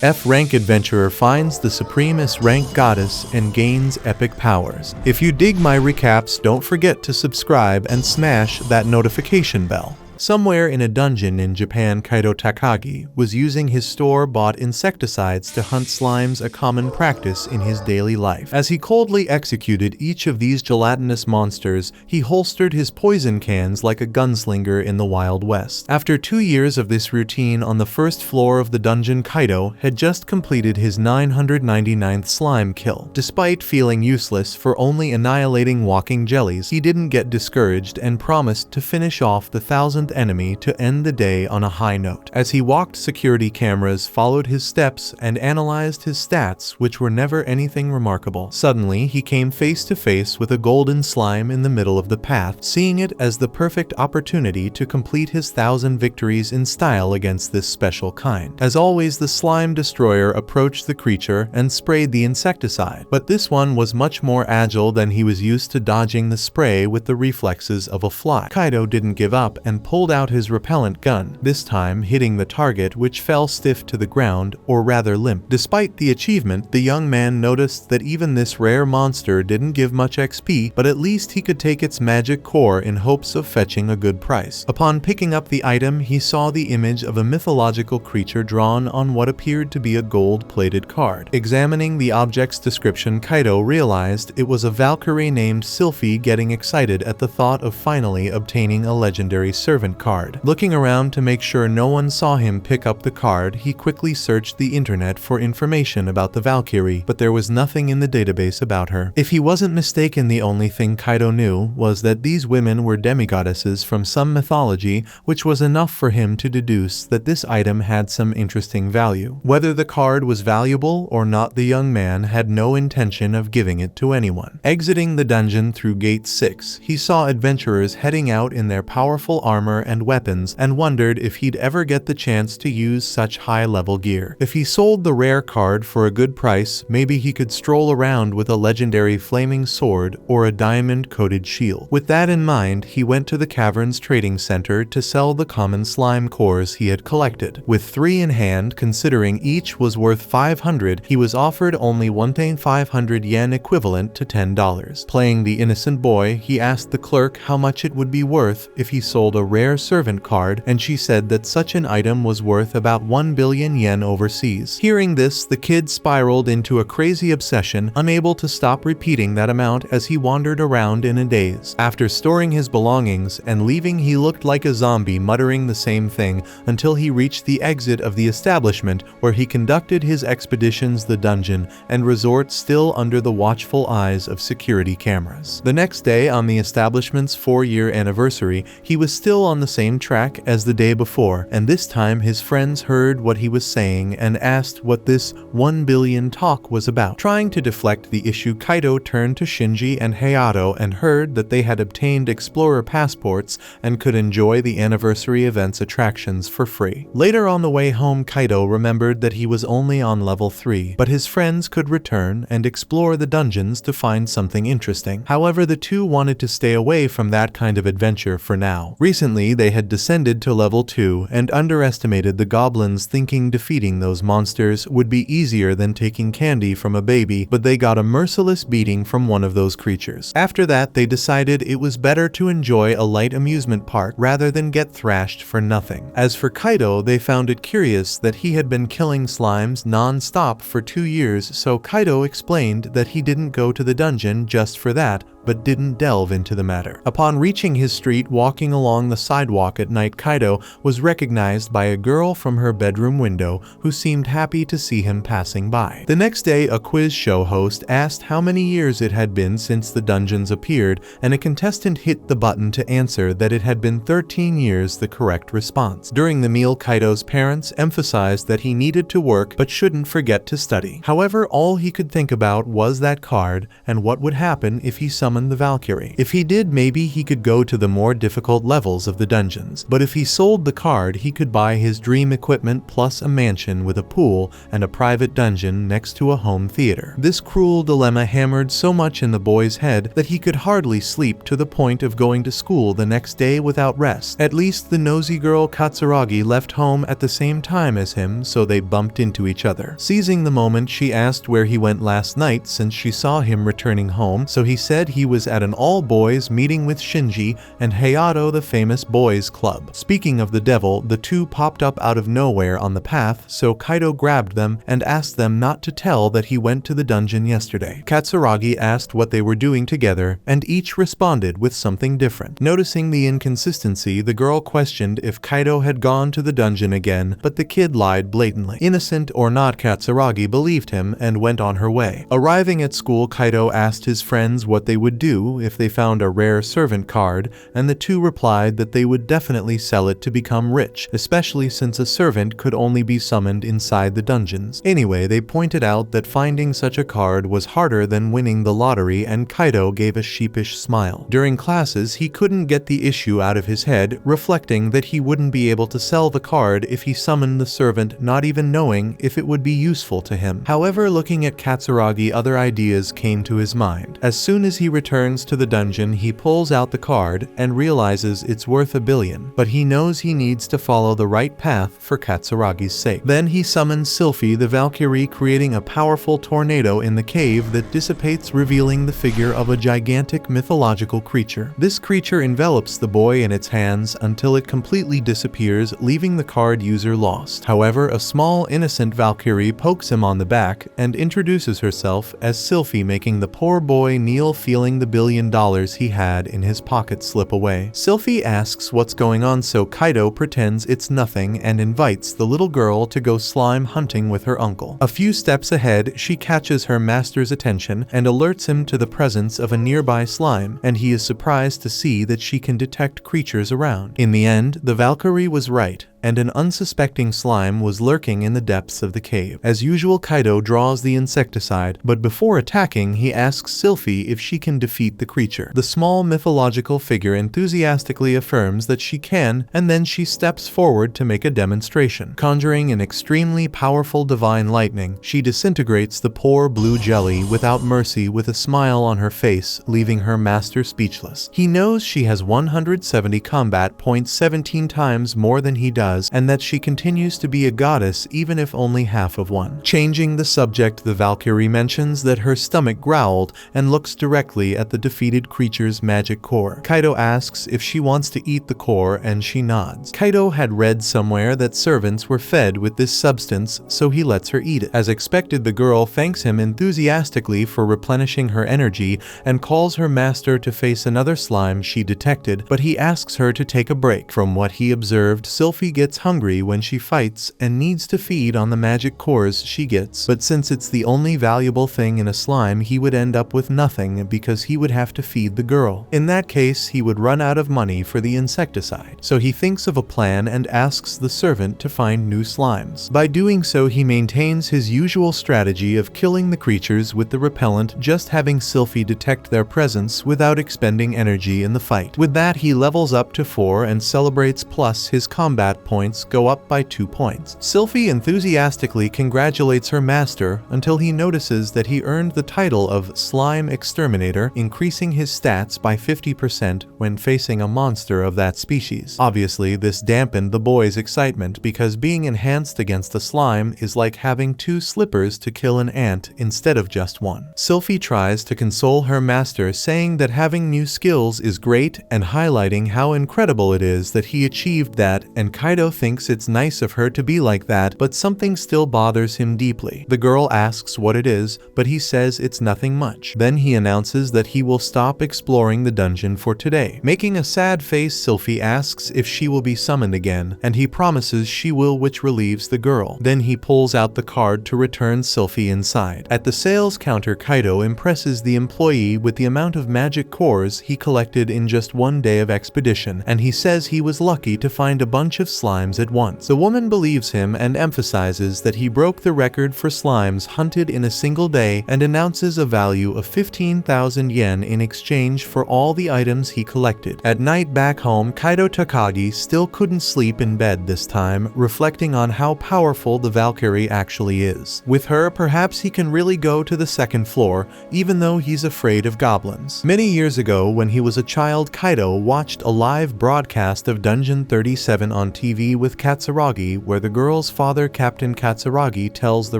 F-rank adventurer finds the supreme S-rank goddess and gains epic powers. If you dig my recaps, don't forget to subscribe and smash that notification bell. Somewhere in a dungeon in Japan, Kaito Takagi was using his store-bought insecticides to hunt slimes, a common practice in his daily life. As he coldly executed each of these gelatinous monsters, he holstered his poison cans like a gunslinger in the Wild West. After 2 years of this routine on the first floor of the dungeon, Kaito had just completed his 999th slime kill. Despite feeling useless for only annihilating walking jellies, he didn't get discouraged and promised to finish off the 1,000th enemy to end the day on a high note. As he walked, security cameras followed his steps and analyzed his stats, which were never anything remarkable. Suddenly, he came face to face with a golden slime in the middle of the path, seeing it as the perfect opportunity to complete his 1,000 victories in style against this special kind. As always, the slime destroyer approached the creature and sprayed the insecticide, but this one was much more agile than he was used to, dodging the spray with the reflexes of a fly. Kaito didn't give up and pulled out his repellent gun, this time hitting the target, which fell stiff to the ground, or rather limp. Despite the achievement, the young man noticed that even this rare monster didn't give much XP, but at least he could take its magic core in hopes of fetching a good price. Upon picking up the item, he saw the image of a mythological creature drawn on what appeared to be a gold-plated card. Examining the object's description, Kaito realized it was a Valkyrie named Sylphie, getting excited at the thought of finally obtaining a legendary servant card. Looking around to make sure no one saw him pick up the card, he quickly searched the internet for information about the Valkyrie, but there was nothing in the database about her. If he wasn't mistaken, the only thing Kaito knew was that these women were demigoddesses from some mythology, which was enough for him to deduce that this item had some interesting value. Whether the card was valuable or not, the young man had no intention of giving it to anyone. Exiting the dungeon through Gate 6, he saw adventurers heading out in their powerful armor and weapons, and wondered if he'd ever get the chance to use such high-level gear. If he sold the rare card for a good price, maybe he could stroll around with a legendary flaming sword or a diamond-coated shield. With that in mind, he went to the Caverns Trading Center to sell the common slime cores he had collected. With 3 in hand, considering each was worth 500, he was offered only 1,500 yen, equivalent to $10. Playing the innocent boy, he asked the clerk how much it would be worth if he sold a rare servant card, and she said that such an item was worth about 1 billion yen overseas. Hearing this, the kid spiraled into a crazy obsession, unable to stop repeating that amount as he wandered around in a daze. After storing his belongings and leaving, he looked like a zombie, muttering the same thing until he reached the exit of the establishment, where he conducted his expeditions, the dungeon and resort, still under the watchful eyes of security cameras. The next day, on the establishment's 4-year anniversary, he was still on the same track as the day before, and this time his friends heard what he was saying and asked what this 1 billion talk was about. Trying to deflect the issue, Kaito turned to Shinji and Hayato and heard that they had obtained explorer passports and could enjoy the anniversary event's attractions for free. Later on the way home, Kaito remembered that he was only on level 3, but his friends could return and explore the dungeons to find something interesting. However, the two wanted to stay away from that kind of adventure for now. Recently, they had descended to level 2 and underestimated the goblins, thinking defeating those monsters would be easier than taking candy from a baby, but they got a merciless beating from one of those creatures. After that, they decided it was better to enjoy a light amusement park rather than get thrashed for nothing. As for Kaito, they found it curious that he had been killing slimes non-stop for 2 years, so Kaito explained that he didn't go to the dungeon just for that, but didn't delve into the matter. Upon reaching his street, walking along the sidewalk at night, Kaito was recognized by a girl from her bedroom window who seemed happy to see him passing by. The next day, a quiz show host asked how many years it had been since the dungeons appeared, and a contestant hit the button to answer that it had been 13 years, the correct response. During the meal, Kaito's parents emphasized that he needed to work but shouldn't forget to study. However, all he could think about was that card and what would happen if he somehow summon the Valkyrie. If he did, maybe he could go to the more difficult levels of the dungeons, but if he sold the card, he could buy his dream equipment plus a mansion with a pool and a private dungeon next to a home theater. This cruel dilemma hammered so much in the boy's head that he could hardly sleep, to the point of going to school the next day without rest. At least the nosy girl Katsuragi left home at the same time as him, so they bumped into each other. Seizing the moment, she asked where he went last night since she saw him returning home, so he said he was at an all-boys meeting with Shinji and Hayato, the famous boys club. Speaking of the devil, the two popped up out of nowhere on the path, so Kaito grabbed them and asked them not to tell that he went to the dungeon yesterday. Katsuragi asked what they were doing together, and each responded with something different. Noticing the inconsistency, the girl questioned if Kaito had gone to the dungeon again, but the kid lied blatantly. Innocent or not, Katsuragi believed him and went on her way. Arriving at school, Kaito asked his friends what they would do if they found a rare servant card, and the two replied that they would definitely sell it to become rich, especially since a servant could only be summoned inside the dungeons. Anyway, they pointed out that finding such a card was harder than winning the lottery, and Kaito gave a sheepish smile. During classes, he couldn't get the issue out of his head, reflecting that he wouldn't be able to sell the card if he summoned the servant, not even knowing if it would be useful to him. However, looking at Katsuragi, other ideas came to his mind. As soon as he returns to the dungeon, he pulls out the card and realizes it's worth $1 billion, but he knows he needs to follow the right path for Katsuragi's sake. Then he summons Sylphie the Valkyrie, creating a powerful tornado in the cave that dissipates, revealing the figure of a gigantic mythological creature. This creature envelops the boy in its hands until it completely disappears, leaving the card user lost. However, a small innocent Valkyrie pokes him on the back and introduces herself as Sylphie, making the poor boy kneel, feeling the $1 billion he had in his pocket slip away. Sylphie asks what's going on, so Kaito pretends it's nothing and invites the little girl to go slime hunting with her uncle. A few steps ahead, she catches her master's attention and alerts him to the presence of a nearby slime, and he is surprised to see that she can detect creatures around. In the end, the Valkyrie was right, and an unsuspecting slime was lurking in the depths of the cave. As usual, Kaito draws the insecticide, but before attacking, he asks Sylphie if she can defeat the creature. The small mythological figure enthusiastically affirms that she can, and then she steps forward to make a demonstration. Conjuring an extremely powerful divine lightning, she disintegrates the poor blue jelly without mercy, with a smile on her face, leaving her master speechless. He knows she has 170 combat points, 17 times more than he does, and that she continues to be a goddess even if only half of one. Changing the subject, the Valkyrie mentions that her stomach growled and looks directly at the defeated creature's magic core. Kaito asks if she wants to eat the core, and she nods. Kaito had read somewhere that servants were fed with this substance, so he lets her eat it. As expected, the girl thanks him enthusiastically for replenishing her energy and calls her master to face another slime she detected, but he asks her to take a break. From what he observed, Sylphie gets hungry when she fights and needs to feed on the magic cores she gets, but since it's the only valuable thing in a slime, he would end up with nothing because he would have to feed the girl. In that case, he would run out of money for the insecticide, so he thinks of a plan and asks the servant to find new slimes. By doing so, he maintains his usual strategy of killing the creatures with the repellent, just having Sylphie detect their presence without expending energy in the fight. With that, he levels up to 4 and celebrates, plus his combat points go up by 2 points. Sylphie enthusiastically congratulates her master until he notices that he earned the title of Slime Exterminator, increasing his stats by 50% when facing a monster of that species. Obviously, this dampened the boy's excitement because being enhanced against a slime is like having 2 slippers to kill an ant instead of just 1. Sylphie tries to console her master, saying that having new skills is great and highlighting how incredible it is that he achieved that, and Kaito thinks it's nice of her to be like that, but something still bothers him deeply. The girl asks what it is, but he says it's nothing much. Then he announces that he will stop exploring the dungeon for today. Making a sad face, Sylphie asks if she will be summoned again, and he promises she will, which relieves the girl. Then he pulls out the card to return Sylphie inside. At the sales counter, Kaito impresses the employee with the amount of magic cores he collected in just 1 day of expedition, and he says he was lucky to find a bunch of slimes slimes at once. The woman believes him and emphasizes that he broke the record for slimes hunted in a single day and announces a value of 15,000 yen in exchange for all the items he collected. At night back home, Kaito Takagi still couldn't sleep in bed this time, reflecting on how powerful the Valkyrie actually is. With her, perhaps he can really go to the second floor, even though he's afraid of goblins. Many years ago, when he was a child, Kaito watched a live broadcast of Dungeon 37 on TV with Katsuragi, where the girl's father, Captain Katsuragi, tells the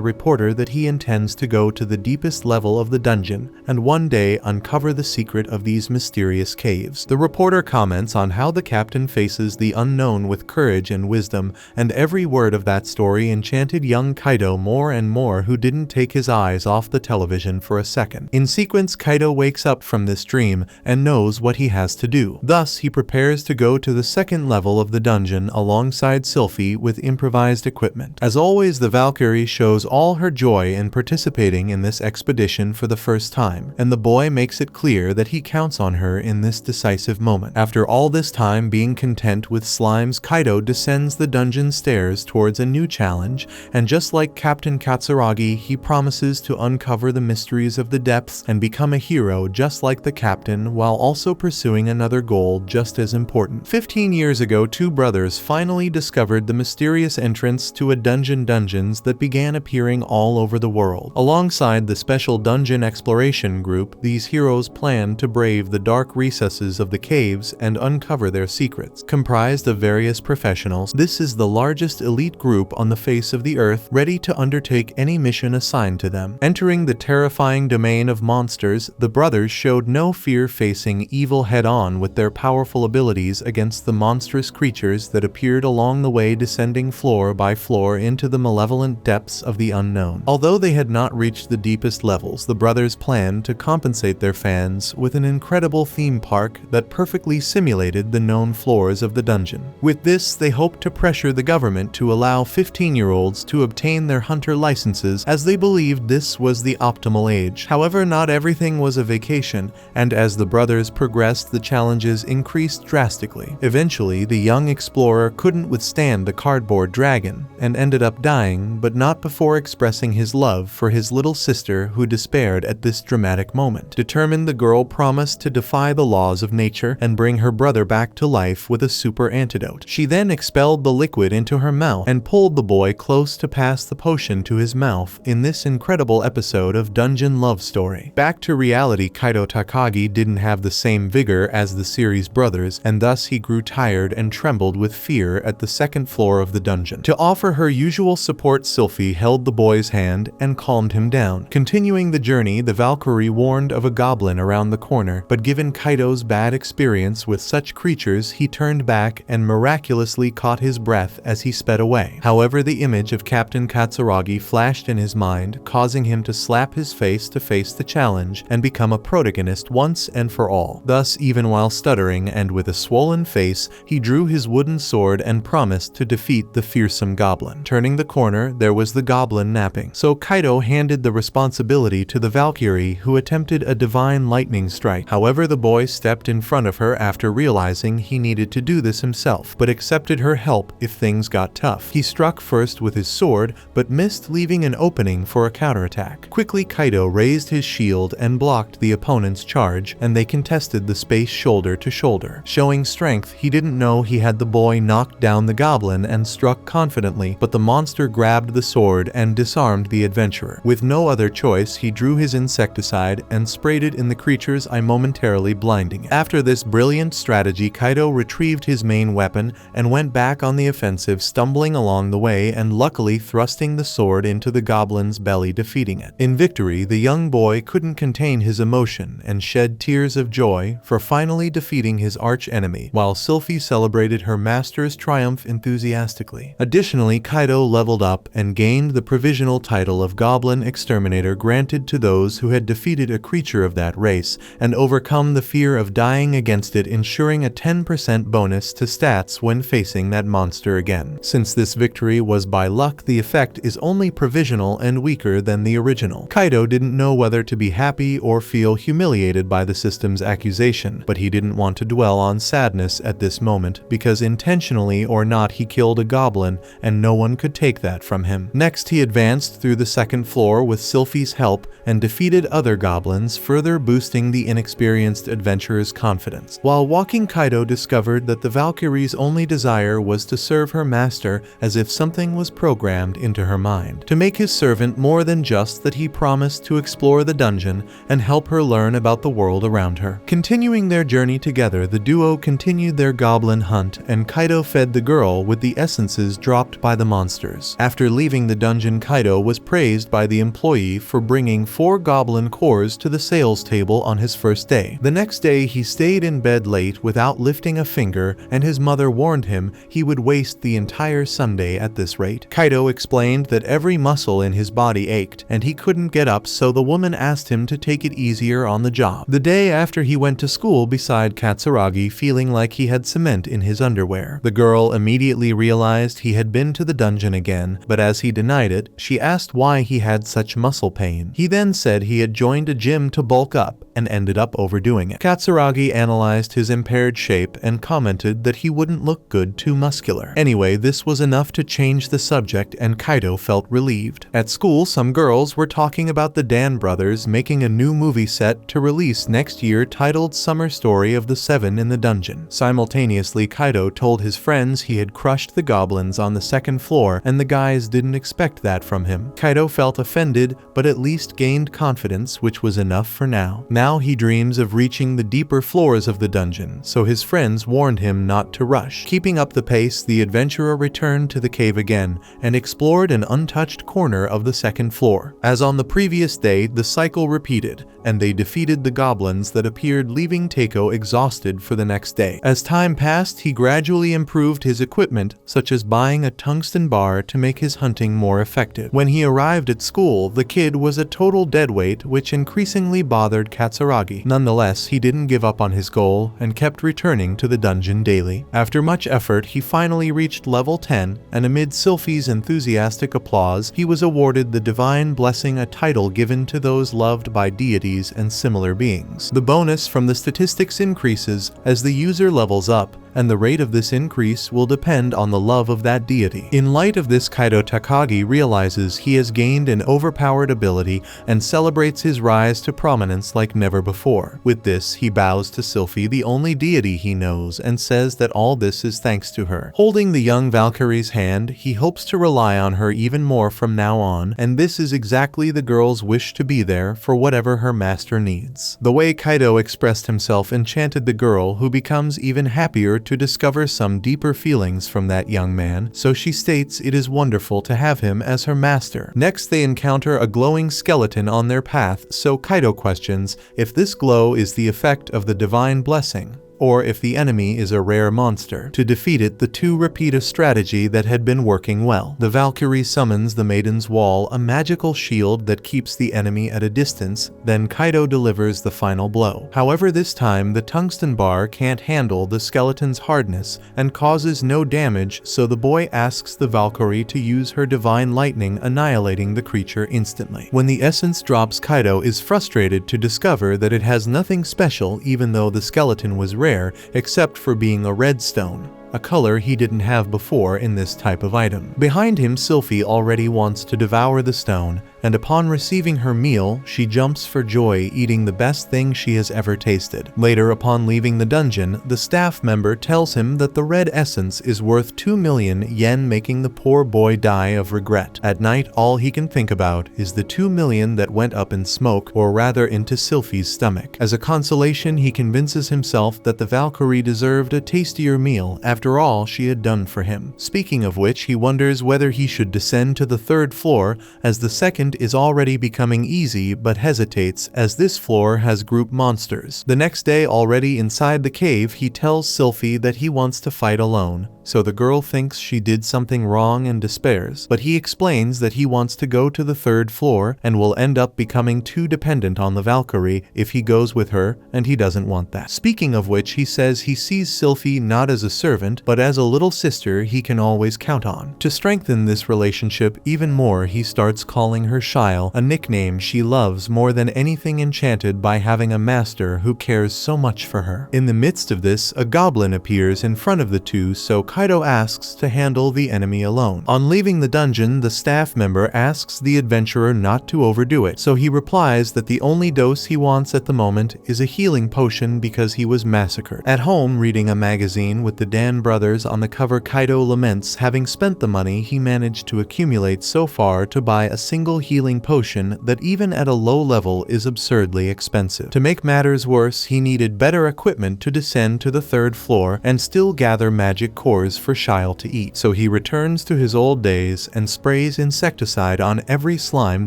reporter that he intends to go to the deepest level of the dungeon and one day uncover the secret of these mysterious caves. The reporter comments on how the captain faces the unknown with courage and wisdom, and every word of that story enchanted young Kaito more and more, who didn't take his eyes off the television for a second. In sequence, Kaito wakes up from this dream and knows what he has to do. Thus, he prepares to go to the second level of the dungeon alongside Sylphie with improvised equipment. As always, the Valkyrie shows all her joy in participating in this expedition for the first time, and the boy makes it clear that he counts on her in this decisive moment. After all this time being content with slimes, Kaito descends the dungeon stairs towards a new challenge, and just like Captain Katsuragi, he promises to uncover the mysteries of the depths and become a hero just like the captain, while also pursuing another goal just as important. 15 years ago, two brothers finally discovered the mysterious entrance to a dungeons that began appearing all over the world. Alongside the special dungeon exploration group, these heroes planned to brave the dark recesses of the caves and uncover their secrets. Comprised of various professionals, this is the largest elite group on the face of the earth, ready to undertake any mission assigned to them. Entering the terrifying domain of monsters, the brothers showed no fear facing evil head-on with their powerful abilities against the monstrous creatures that appeared along the way, descending floor by floor into the malevolent depths of the unknown. Although they had not reached the deepest levels, the brothers planned to compensate their fans with an incredible theme park that perfectly simulated the known floors of the dungeon. With this, they hoped to pressure the government to allow 15-year-olds to obtain their hunter licenses, as they believed this was the optimal age. However, not everything was a vacation, and as the brothers progressed, the challenges increased drastically. Eventually, the young explorer couldn't withstand the cardboard dragon and ended up dying, but not before expressing his love for his little sister, who despaired at this dramatic moment. Determined, the girl promised to defy the laws of nature and bring her brother back to life with a super antidote. She then expelled the liquid into her mouth and pulled the boy close to pass the potion to his mouth in this incredible episode of Dungeon Love Story. Back to reality, Kaito Takagi didn't have the same vigor as the series brothers, and thus he grew tired and trembled with fear at the second floor of the dungeon. To offer her usual support, Sylphie held the boy's hand and calmed him down. Continuing the journey, the Valkyrie warned of a goblin around the corner, but given Kaito's bad experience with such creatures, he turned back and miraculously caught his breath as he sped away. However, the image of Captain Katsuragi flashed in his mind, causing him to slap his face to face the challenge and become a protagonist once and for all. Thus, even while stuttering and with a swollen face, he drew his wooden sword and promised to defeat the fearsome goblin. Turning the corner, there was the goblin napping. So Kaito handed the responsibility to the Valkyrie, who attempted a divine lightning strike. However, the boy stepped in front of her after realizing he needed to do this himself, but accepted her help if things got tough. He struck first with his sword, but missed, leaving an opening for a counterattack. Quickly, Kaito raised his shield and blocked the opponent's charge, and they contested the space shoulder to shoulder. Showing strength, he didn't know he had the boy knocked down the goblin and struck confidently, but the monster grabbed the sword and disarmed the adventurer. With no other choice, he drew his insecticide and sprayed it in the creature's eye, momentarily blinding it. After this brilliant strategy, Kaito retrieved his main weapon and went back on the offensive, stumbling along the way and luckily thrusting the sword into the goblin's belly, defeating it. In victory, the young boy couldn't contain his emotion and shed tears of joy for finally defeating his arch-enemy, while Sylphie celebrated her master's triumph enthusiastically. Additionally, Kaito leveled up and gained the provisional title of Goblin Exterminator, granted to those who had defeated a creature of that race and overcome the fear of dying against it, ensuring a 10% bonus to stats when facing that monster again. Since this victory was by luck, the effect is only provisional and weaker than the original. Kaito didn't know whether to be happy or feel humiliated by the system's accusation, but he didn't want to dwell on sadness at this moment, because intentionally funny or not, he killed a goblin, and no one could take that from him. Next, he advanced through the second floor with Sylphie's help and defeated other goblins, further boosting the inexperienced adventurer's confidence. While walking, Kaito discovered that the Valkyrie's only desire was to serve her master, as if something was programmed into her mind to make his servant more than just that. He promised to explore the dungeon and help her learn about the world around her. Continuing their journey together, the duo continued their goblin hunt, and Kaito fed the girl with the essences dropped by the monsters. After leaving the dungeon, Kaito was praised by the employee for bringing 4 goblin cores to the sales table on his first day. The next day, he stayed in bed late without lifting a finger, and his mother warned him he would waste the entire Sunday at this rate. Kaito explained that every muscle in his body ached, and he couldn't get up, so the woman asked him to take it easier on the job. The day after, he went to school beside Katsuragi, feeling like he had cement in his underwear. The girl immediately realized he had been to the dungeon again, but as he denied it, she asked why he had such muscle pain. He then said he had joined a gym to bulk up and ended up overdoing it. Katsuragi analyzed his impaired shape and commented that he wouldn't look good too muscular. Anyway, this was enough to change the subject, and Kaito felt relieved. At school, some girls were talking about the Dan brothers making a new movie set to release next year titled Summer Story of the Seven in the Dungeon. Simultaneously, Kaito told his friends he had crushed the goblins on the second floor, and the guys didn't expect that from him. Kaito felt offended, but at least gained confidence, which was enough for now. Now he dreams of reaching the deeper floors of the dungeon, so his friends warned him not to rush. Keeping up the pace, the adventurer returned to the cave again and explored an untouched corner of the second floor. As on the previous day, the cycle repeated, and they defeated the goblins that appeared, leaving Takeo exhausted for the next day. As time passed, he gradually improved his equipment, such as buying a tungsten bar to make his hunting more effective. When he arrived at school, the kid was a total deadweight, which increasingly bothered Katsuragi. Nonetheless, he didn't give up on his goal and kept returning to the dungeon daily. After much effort, he finally reached level 10, and amid Sylphie's enthusiastic applause, he was awarded the Divine Blessing, a title given to those loved by deities and similar beings. The bonus from the statistics increases as the user levels up, and the rate of this increase will depend on the love of that deity. In light of this, Kaito Takagi realizes he has gained an overpowered ability and celebrates his rise to prominence like never before. With this, he bows to Sylphie, the only deity he knows, and says that all this is thanks to her. Holding the young Valkyrie's hand, he hopes to rely on her even more from now on, and this is exactly the girl's wish, to be there for whatever her master needs. The way Kaito expressed himself enchanted the girl, who becomes even happier to discover some deeper feelings from that young man, so she states it is wonderful to have him as her master. Next, they encounter a glowing skeleton on their path, so Kaito questions if this glow is the effect of the divine blessing, or if the enemy is a rare monster. To defeat it, the two repeat a strategy that had been working well. The Valkyrie summons the Maiden's Wall, a magical shield that keeps the enemy at a distance, then Kaito delivers the final blow. However, this time the tungsten bar can't handle the skeleton's hardness and causes no damage, so the boy asks the Valkyrie to use her divine lightning, annihilating the creature instantly. When the essence drops, Kaito is frustrated to discover that it has nothing special, even though the skeleton was rare, except for being a red stone, a color he didn't have before in this type of item. Behind him, Sylphie already wants to devour the stone, and upon receiving her meal, she jumps for joy, eating the best thing she has ever tasted. Later, upon leaving the dungeon, the staff member tells him that the red essence is worth 2 million yen, making the poor boy die of regret. At night, all he can think about is the 2 million that went up in smoke, or rather into Sylphie's stomach. As a consolation, he convinces himself that the Valkyrie deserved a tastier meal. After all she had done for him. Speaking of which, he wonders whether he should descend to the third floor, as the second is already becoming easy, but hesitates as this floor has group monsters. The next day, already inside the cave, he tells Sylphie that he wants to fight alone, so the girl thinks she did something wrong and despairs, but he explains that he wants to go to the third floor and will end up becoming too dependent on the Valkyrie if he goes with her, and he doesn't want that. Speaking of which, he says he sees Sylphie not as a servant, but as a little sister he can always count on. To strengthen this relationship even more, he starts calling her Shyle, a nickname she loves more than anything, enchanted by having a master who cares so much for her. In the midst of this, a goblin appears in front of the two, so Kaito asks to handle the enemy alone. On leaving the dungeon, the staff member asks the adventurer not to overdo it, so he replies that the only dose he wants at the moment is a healing potion because he was massacred. At home, reading a magazine with the Dan brothers on the cover, Kaito laments having spent the money he managed to accumulate so far to buy a single healing potion that even at a low level is absurdly expensive. To make matters worse, he needed better equipment to descend to the 3rd floor and still gather magic cores for Shyle to eat. So he returns to his old days and sprays insecticide on every slime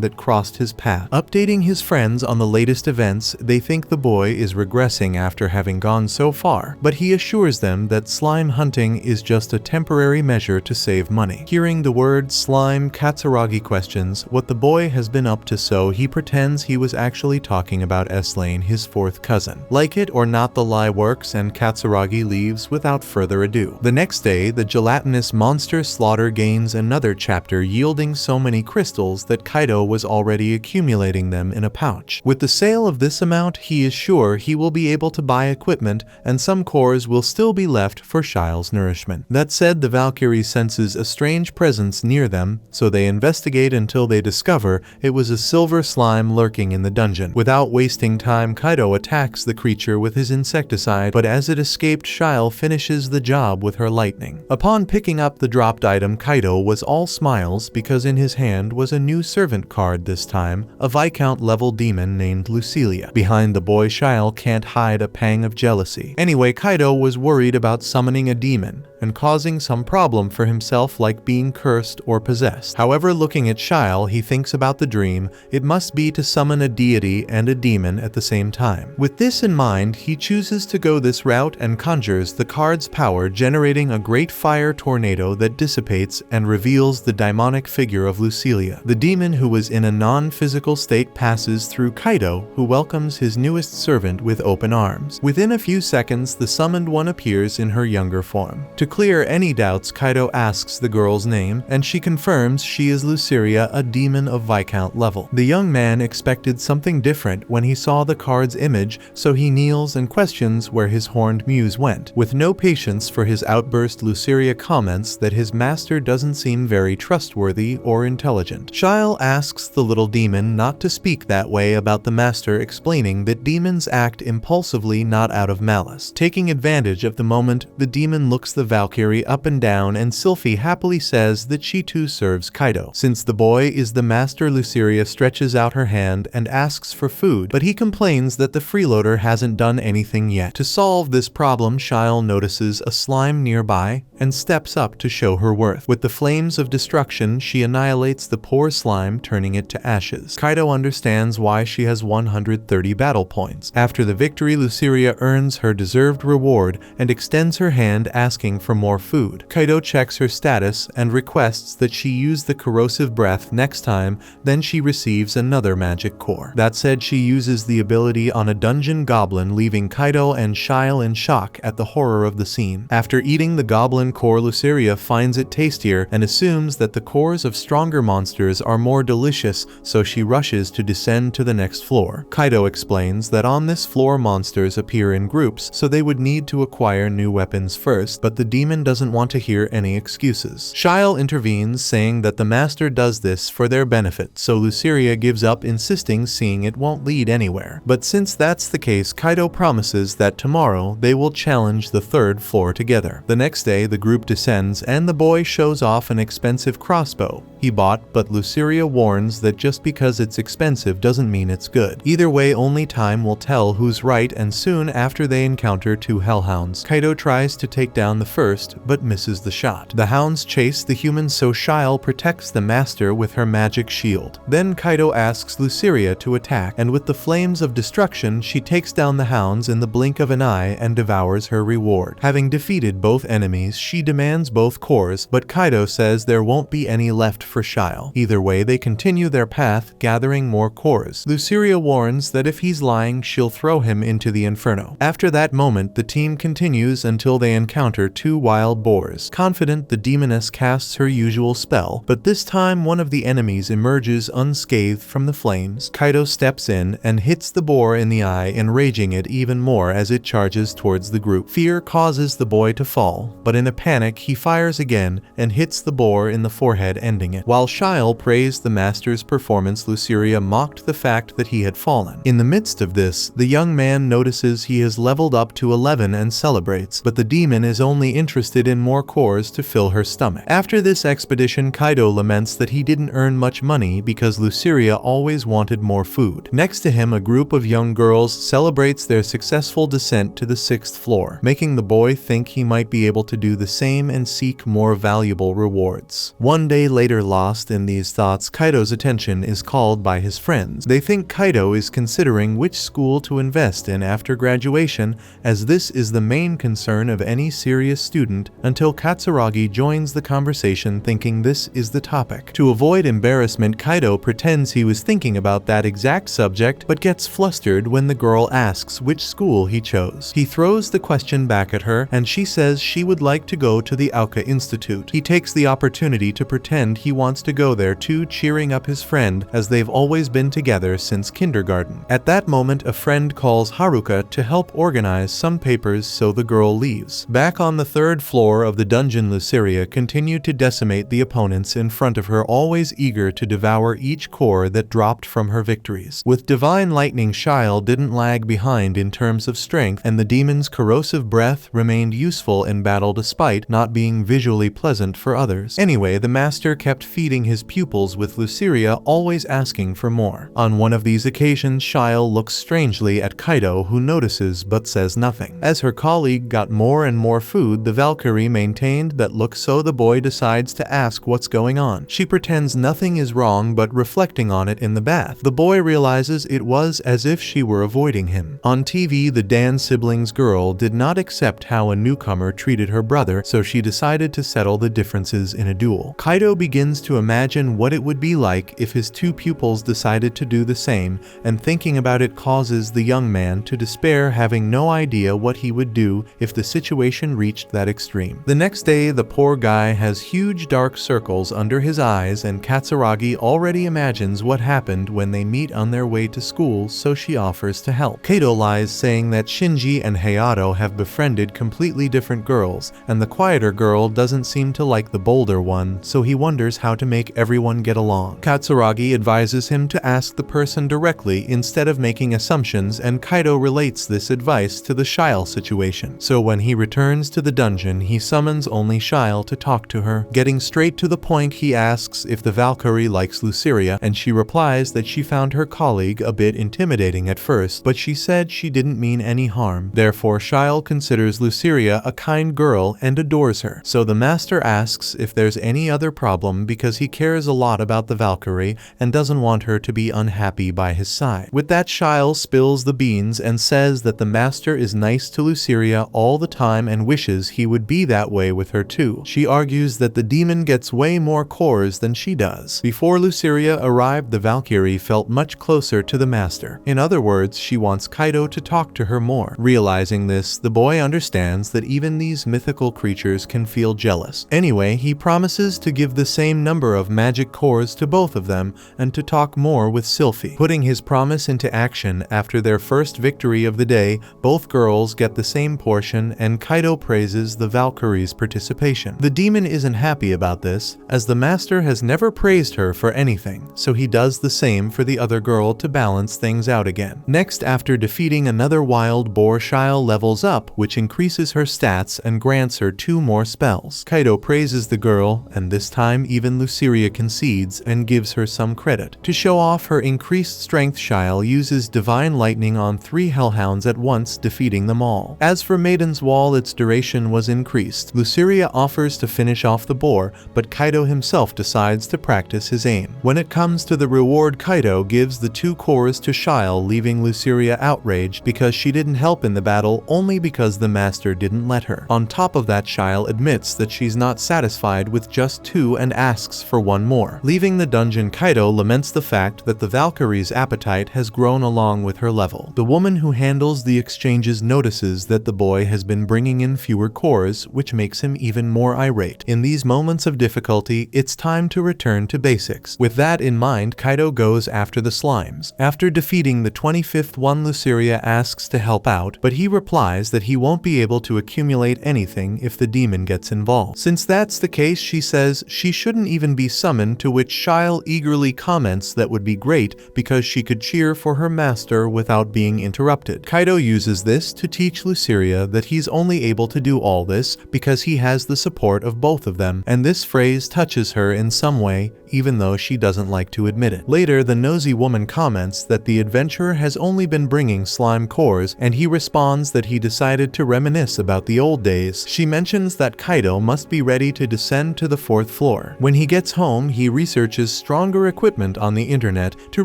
that crossed his path. Updating his friends on the latest events, they think the boy is regressing after having gone so far, but he assures them that slime hunting is just a temporary measure to save money. Hearing the word slime, Katsuragi questions what the boy has been up to, so he pretends he was actually talking about S-Lane, his 4th cousin. Like it or not, the lie works and Katsuragi leaves without further ado. The next day, the gelatinous monster slaughter gains another chapter, yielding so many crystals that Kaito was already accumulating them in a pouch. With the sale of this amount, he is sure he will be able to buy equipment and some cores will still be left for Shile's nourishment. That said, the Valkyrie senses a strange presence near them, so they investigate until they discover it was a silver slime lurking in the dungeon. Without wasting time, Kaito attacks the creature with his insecticide, but as it escaped, Shyle finishes the job with her lightning. Upon picking up the dropped item, Kaito was all smiles because in his hand was a new servant card, this time a Viscount level demon named Lucilia. Behind the boy, Shyle can't hide a pang of jealousy. Anyway, Kaito was worried about summoning a demon and causing some problem for himself, like being cursed or possessed. However, looking at Shyle, he thinks about the dream. It must be to summon a deity and a demon at the same time. With this in mind, he chooses to go this route and conjures the card's power, generating a great fire tornado that dissipates and reveals the demonic figure of Lucilia. The demon, who was in a non-physical state, passes through Kaito, who welcomes his newest servant with open arms. Within a few seconds, the summoned one appears in her younger form. To clear any doubts, Kaito asks the girl's name, and she confirms she is Lucilia, a demon of Viscount level. The young man expected something different when he saw the card's image, so he kneels and questions where his horned muse went. With no patience for his outburst, Lucilia comments that his master doesn't seem very trustworthy or intelligent. Shyle asks the little demon not to speak that way about the master, explaining that demons act impulsively, not out of malice. Taking advantage of the moment, the demon looks the Valkyrie up and down, and Sylphie happily says that she too serves Kaito. Since the boy is the master, Lucilia stretches out her hand and asks for food, but he complains that the freeloader hasn't done anything yet. To solve this problem, Shyle notices a slime nearby and steps up to show her worth. With the flames of destruction, she annihilates the poor slime, turning it to ashes. Kaito understands why she has 130 battle points. After the victory, Lucilia earns her deserved reward and extends her hand, asking for more food. Kaito checks her status and requests that she use the corrosive breath next time, then she receives another magic core. That said, she uses the ability on a dungeon goblin, leaving Kaito and Shyle in shock at the horror of the scene. After eating the goblin core, Lucilia finds it tastier and assumes that the cores of stronger monsters are more delicious, so she rushes to descend to the next floor. Kaito explains that on this floor monsters appear in groups, so they would need to acquire new weapons first, but the demon doesn't want to hear any excuses. Shyle intervenes, saying that the master does this for their benefit, so Lucilia gives up, insisting seeing it won't lead anywhere. But since that's the case, Kaito promises that tomorrow they will challenge the 3rd floor together. The next day, the group descends and the boy shows off an expensive crossbow he bought, but Lucilia warns that just because it's expensive doesn't mean it's good. Either way, only time will tell who's right, and soon after they encounter 2 hellhounds. Kaito tries to take down the first, but misses the shot. The hounds chase the humans, so Shyle protects the master with her magic shield. Then Kaito asks Lucilia to attack, and with the flames of destruction, she takes down the hounds in the blink of an eye and devours her reward. Having defeated both enemies, she demands both cores, but Kaito says there won't be any left for Shile. Either way, they continue their path, gathering more cores. Luceria warns that if he's lying, she'll throw him into the inferno. After that moment, the team continues until they encounter two wild boars. Confident, the demoness casts her usual spell, but this time one of the enemies emerges unscathed from the flames. Kaito steps in and hits the boar in the eye, enraging it even more as it charges towards the group. Fear causes the boy to fall, but in a panic he fires again and hits the boar in the forehead, ending it. While Shile praised the master's performance, Luceria mocked the fact that he had fallen. In the midst of this, the young man notices he has leveled up to 11 and celebrates, but the demon is only interested in more cores to fill her stomach. After this expedition, Kaito laments that he didn't earn much money because Luceria always wanted more food. Next to him, a group of young girls celebrates their successful descent to the 6th floor, making the boy think he might be able to do the same and seek more valuable rewards. One day later, lost in these thoughts, Kaito's attention is called by his friends. They think Kaito is considering which school to invest in after graduation, as this is the main concern of any serious student, until Katsuragi joins the conversation thinking this is the topic. To avoid embarrassment, Kaito pretends he was thinking about that exact subject, but gets flustered when the girl asks which school he chose. He throws the question back at her, and she says she would like to go to the Aoka Institute. He takes the opportunity to pretend he wants to go there too, cheering up his friend as they've always been together since kindergarten. At that moment, a friend calls Haruka to help organize some papers, so the girl leaves. Back on the 3rd floor of the dungeon, Luceria continued to decimate the opponents in front of her, always eager to devour each core that dropped from her victories. With divine lightning, Shile didn't lag behind in terms of strength, and the demon's corrosive breath remained useful in battle despite not being visually pleasant for others. Anyway, the master kept feeding his pupils with Luceria, always asking for more. On one of these occasions, Shile looks strangely at Kaito, who notices but says nothing. As her colleague got more and more food, the Valkyrie maintained that look, so the boy decides to ask what's going on. She pretends nothing is wrong, but reflecting on it in the bath, the boy realizes it was as if she were avoiding him. On TV, the Dan siblings girl did not accept how a newcomer treated her brother, so she decided to settle the differences in a duel. Kaito begins to imagine what it would be like if his two pupils decided to do the same, and thinking about it causes the young man to despair, having no idea what he would do if the situation reached that extreme. The next day, the poor guy has huge dark circles under his eyes, and Katsuragi already imagines what happened when they meet on their way to school, so she offers to help. Kaito lies, saying that Shinji and Hayato have befriended completely different girls, and the quieter girl doesn't seem to like the bolder one, so he wonders how to make everyone get along. Katsuragi advises him to ask the person directly instead of making assumptions, and Kaito relates this advice to the Shile situation. So when he returns to the dungeon, he summons only Shile to talk to her. Getting straight to the point, he asks if the Valkyrie likes Luceria, and she replies that she found her colleague a bit intimidating at first, but she said she didn't mean any harm. Therefore, Shile considers Luceria a kind girl and adores her. So the master asks if there's any other problem, because he cares a lot about the Valkyrie and doesn't want her to be unhappy by his side. With that, Shile spills the beans and says that the master is nice to Luceria all the time and wishes he would be that way with her too. She argues that the demon gets way more cores than she does. Before Luceria arrived, the Valkyrie felt much closer to the master. In other words, she wants Kaito to talk to her more. Realizing this, the boy understands that even these mythical creatures can feel jealous. Anyway, he promises to give the same number of magic cores to both of them and to talk more with Sylphie. Putting his promise into action, after their first victory of the day, both girls get the same portion, and Kaito praises the Valkyrie's participation. The demon isn't happy about this, as the master has never praised her for anything, so he does the same for the other girl to balance things out again. Next, after defeating another wild boar, Shile levels up, which increases her stats and grants her 2 more spells. Kaito praises the girl, and this time even Luceria concedes and gives her some credit. To show off her increased strength, Shile uses divine lightning on 3 hellhounds at once, defeating them all. As for Maiden's Wall, its duration was increased. Luceria offers to finish off the boar, but Kaito himself decides to practice his aim. When it comes to the reward, Kaito gives the 2 cores to Shile, leaving Luceria outraged because she didn't help in the battle only because the master didn't let her. On top of that, Shile admits that she's not satisfied with just 2 and asks asks for one more. Leaving the dungeon, Kaito laments the fact that the Valkyrie's appetite has grown along with her level. The woman who handles the exchanges notices that the boy has been bringing in fewer cores, which makes him even more irate. In these moments of difficulty, it's time to return to basics. With that in mind, Kaito goes after the slimes. After defeating the 25th one, Luceria asks to help out, but he replies that he won't be able to accumulate anything if the demon gets involved. Since that's the case, she says she shouldn't even be summoned, to which Shyle eagerly comments that would be great because she could cheer for her master without being interrupted. Kaito uses this to teach Luceria that he's only able to do all this because he has the support of both of them, and this phrase touches her in some way, even though she doesn't like to admit it. Later, the nosy woman comments that the adventurer has only been bringing slime cores, and he responds that he decided to reminisce about the old days. She mentions that Kaito must be ready to descend to the 4th floor. When he gets home, he researches stronger equipment on the internet to